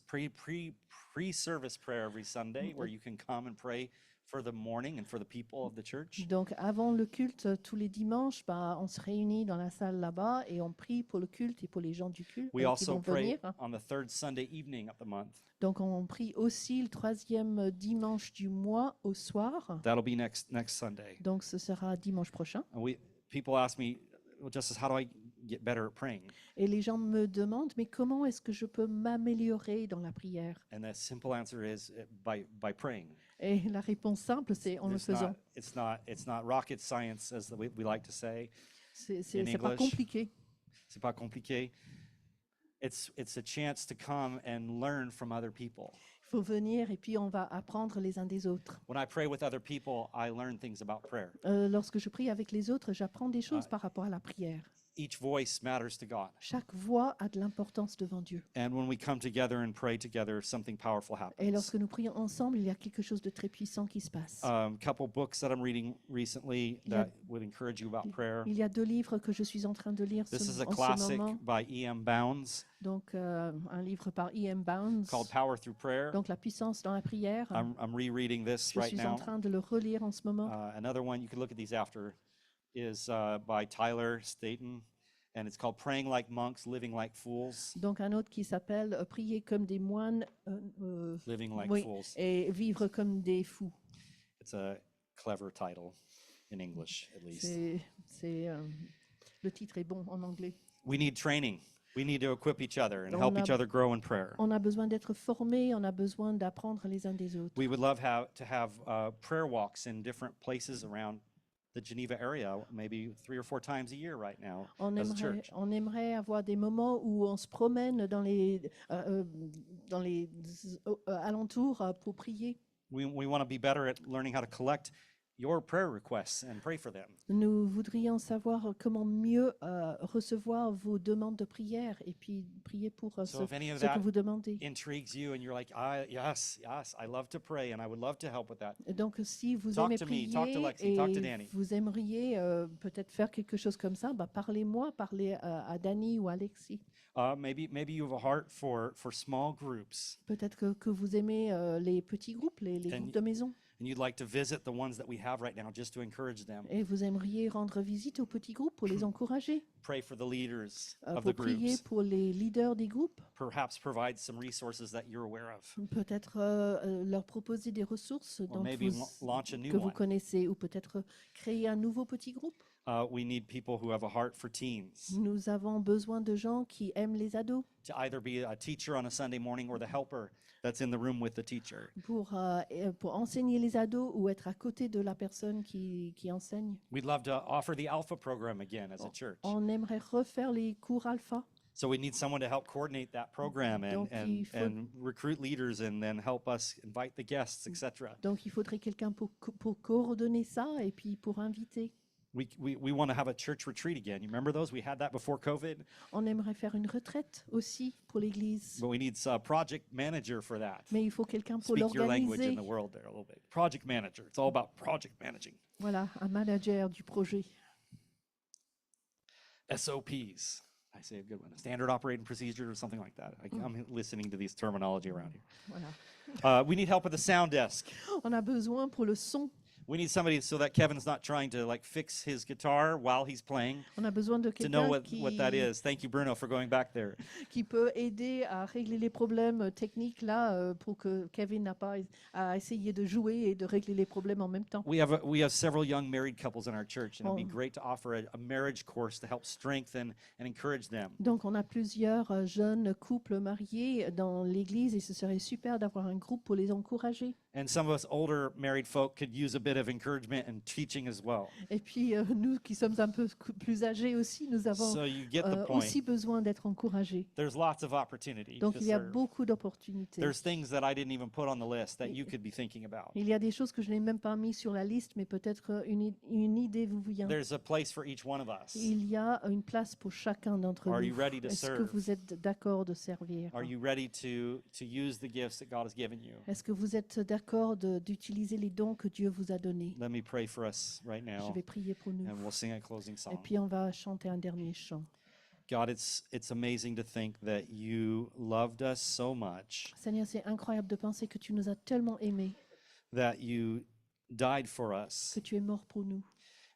pre-service prayer every Sunday where you can come and pray for the morning and for the people of the church. Donc avant le culte, tous les dimanches, on se réunit dans la salle là-bas et on prie pour le culte et pour les gens du culte We qui also vont pray venir. on the third Sunday evening of the month. Donc on prie aussi le 3e dimanche du mois au soir. That'll be next Sunday. Donc ce sera dimanche prochain. And people ask me, well, Justice, how do I get better at praying? Et les gens me demandent, mais comment est-ce que je peux m'améliorer dans la prière? And the simple answer is by praying. Et la réponse simple, c'est en le faisant. It's not rocket science as we like to say. C'est in pas English. compliqué. C'est pas compliqué. It's a chance to come and learn from other people. Il faut venir et puis on va apprendre les uns des autres. When I pray with other people, I learn things about prayer. Lorsque je prie avec les autres, j'apprends des choses par rapport à la prière. each voice matters to God. Chaque voix a de l'importance devant Dieu. And when we come together and pray together, something powerful Et happens. lorsque nous prions ensemble, il y a quelque chose de très puissant qui se passe. Couple books that I'm reading recently Il y a- that would encourage you about prayer. Il y a 2 livres que je suis en train de lire This is a en ce classic moment. by E.M. Bounds Donc, un livre par E.M. Bounds. called Power Through Prayer. Donc, la puissance dans la prière. I'm rereading this Je right suis en now. train de le relire en ce moment. Another one, you can look at these after, is by Tyler Staton, and it's called Praying Like Monks, Living Like Fools. Donc, un autre qui s'appelle Prier comme des moines Living Like oui, Fools. et vivre comme des fous. It's a clever title in English, at least. Le titre est bon en anglais. We need training. We need to equip each other and On help a- each other grow in prayer. On a besoin d'être formés, on a besoin d'apprendre les uns des autres. We would love to have prayer walks in different places around the Geneva area, maybe 3 or 4 times a year right now as a church. On aimerait avoir des moments où on se promène dans les alentours pour prier. We want to be better at learning how to collect your prayer requests and pray for them. Nous voudrions savoir comment mieux recevoir vos demandes de prière et puis prier pour So if any of ce que that vous demandez. intrigues you and you're like, yes, I love to pray and I would love to help with that. Et donc, si vous Talk aimez to me, talk to prier Lexi, talk to et Danny. vous aimeriez peut-être faire quelque chose comme ça, parlez-moi, parlez à Danny ou à Alexis. Maybe you have a heart for small groups Peut-être que vous aimez les petits groupes, les groupes de maison. and you'd like to visit the ones that we have right now just to encourage them. Et vous aimeriez rendre visite aux petits groupes pour les encourager, Pray for the leaders of pour the prier groups. pour les leaders des groupes, Perhaps provide some resources that you're aware of. peut-être leur proposer des ressources dont maybe launch a new que vous one. connaissez, ou peut-être créer un nouveau petit groupe. We need people who have a heart for teens Nous avons besoin de gens qui aiment les ados to either be a teacher on a Sunday morning or the helper that's in the room with the teacher. pour enseigner les ados ou être à côté de la personne qui enseigne. We'd love to offer the Alpha program again as a church. On aimerait refaire les cours alpha. So we need someone to help coordinate that program Donc, il faut- and recruit leaders and then help us invite the guests, etc. Donc il faudrait quelqu'un pour coordonner ça et puis pour inviter. We want to have a church retreat again. You remember those? We had that before COVID, On aimerait faire une retraite aussi pour l'église. but we need a project manager for that. Mais il faut quelqu'un pour Speak your language in l'organiser. the world there a little bit. Project manager. It's all about project managing. Voilà, un manager du projet. SOPs. I say a good one. Standard operating procedure or something like that. I'm listening to these terminology around here. Voilà. We need help with the sound desk. On a besoin pour le son. We need somebody so that Kevin's not trying to like fix his guitar while he's playing. On a besoin de To know quelqu'un what that is. Thank you, Bruno, for going back there. qui peut aider à régler les problèmes techniques là pour que Kevin n'a pas à essayer de jouer et de régler les problèmes en même temps. We have several young married couples in our church, and it'd be Oh. great to offer a marriage course to help strengthen and encourage them. Donc on a plusieurs jeunes couples mariés dans l'église et ce serait super d'avoir un groupe pour les encourager. And some of us older married folk could use a bit of encouragement and teaching as well. Et puis nous qui sommes un peu plus âgés aussi, nous avons So you get the point. aussi besoin d'être encouragés. There's lots of opportunity Donc to il y a serve. beaucoup d'opportunités. There's things that I didn't even put on the list that you could be thinking about. Il y a des choses que je n'ai même pas mis sur la liste, mais peut-être une idée vous vient. There's a place for each one of us. Il y a une place pour chacun d'entre Are you nous. ready to Est-ce que serve? vous êtes d'accord de servir? Are you ready to use the gifts that God has given you? Est-ce que vous êtes d'accord d'utiliser les dons que Dieu vous a donnés? Let me pray for us right Je now, vais prier pour nous. and we'll sing a closing Et song. puis on va chanter un dernier chant. God, it's amazing to think that you loved us so much Seigneur, c'est incroyable de penser que tu nous as tellement aimés, that you died for us que tu es mort pour nous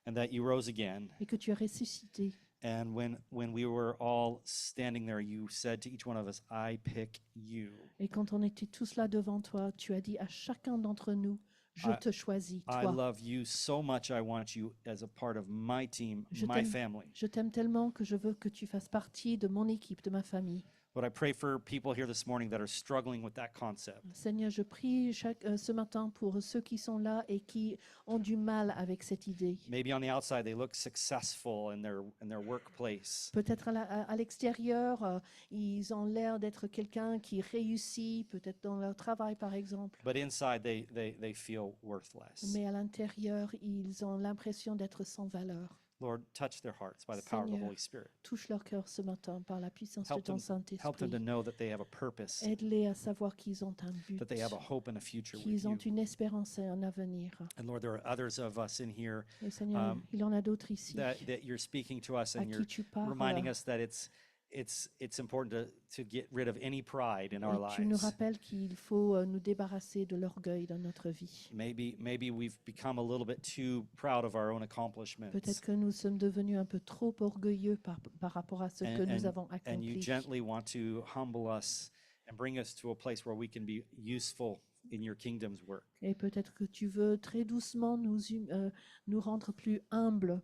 and that you rose again. et que tu as ressuscité. And when we were all standing there, you said to each one of us, I pick you. Et quand on était tous là devant toi, tu as dit à chacun d'entre nous, je I- te choisis, I toi. love you so much. I want you as a part of my team, Je my t'aime. family. Je t'aime tellement que je veux que tu fasses partie de mon équipe, de ma famille. But I pray for people here this morning that are struggling with that concept. Seigneur, je prie ce matin pour ceux qui sont là et qui ont du mal avec cette idée. Maybe on the outside they look successful in their workplace, Peut-être à l'extérieur, ils ont l'air d'être quelqu'un qui réussit, peut-être dans leur travail par exemple. but inside they feel worthless. Mais à l'intérieur, ils ont l'impression d'être sans valeur. Lord, touch their hearts by the power of the Seigneur, Holy Spirit. touche leur cœur ce matin par la puissance de Help ton them, help them to Saint-Esprit. know that they have a purpose, Aide-les à savoir qu'ils ont un but, that they have a hope and a future with qu'ils ont you. une espérance et un avenir. And Lord, there are others of us in here Et Seigneur, il y en a d'autres ici that you're speaking to us à and qui you're tu parles. reminding us that it's important to get rid of any pride in our Et tu nous lives. rappelles qu'il faut nous débarrasser de l'orgueil dans notre vie. Maybe we've become a little bit too proud of our own accomplishments. Peut-être que nous sommes devenus un peu trop orgueilleux par rapport à ce que nous avons And you accompli. gently want to humble us and bring us to a place where we can be useful in your kingdom's work. Et peut-être que tu veux très doucement nous rendre plus humbles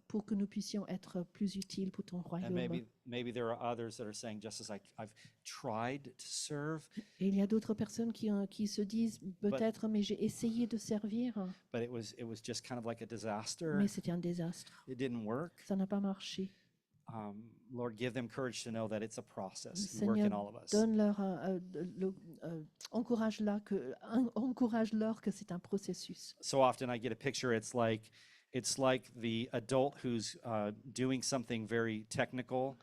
pour que nous puissions être plus utiles pour ton And royaume. maybe there are others that are saying, just as I've tried to serve, Et il y a d'autres personnes qui se disent peut-être, mais j'ai essayé de servir, but it was just kind of like a disaster. mais c'était un désastre. It didn't work. Ça n'a pas marché. Lord, give them courage to know that it's a process. You work in Seigneur, all of us. donne-leur, encourage-leur que c'est un processus. So often I get a picture. It's like the adult who's doing something very technical,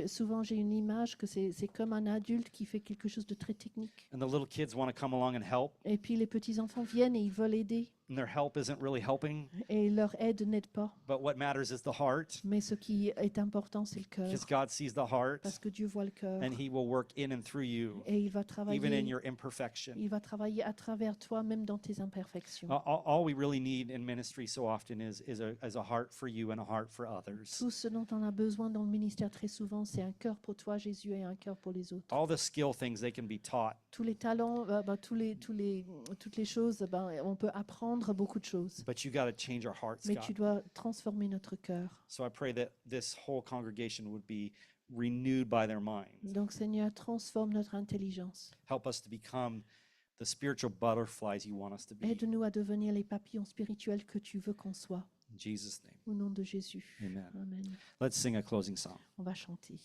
Souvent, j'ai une image que c'est comme un adulte qui fait quelque chose de très technique. and the little kids want to come along and help, Et puis les petits-enfants viennent et ils veulent aider. and their help isn't really helping. Et leur aide n'aide pas. But what matters is the heart, Mais ce qui est important, c'est le cœur. because God sees the heart, Parce que Dieu voit le cœur. and He will work in and through you, Et il va even in travailler, your imperfection. il va travailler à travers toi, même dans tes imperfections. All we really need in ministry so often is a heart for you and a heart for others. Tout ce dont on a besoin dans le ministère très souvent, c'est un cœur pour toi, Jésus, et un cœur pour les autres. All the skill things they can be taught, Tous les talents, toutes les choses, on peut apprendre beaucoup de choses. but you got to change our hearts, Mais tu God. dois transformer notre cœur. So I pray that this whole congregation would be renewed by their minds. Donc, Seigneur, transforme notre intelligence. Help us to become the spiritual butterflies you want us to be. Aide-nous à devenir les papillons spirituels que tu veux qu'on soit. In Jesus' name, Au nom de Jésus. amen. Amen. Let's sing a closing song. On va chanter.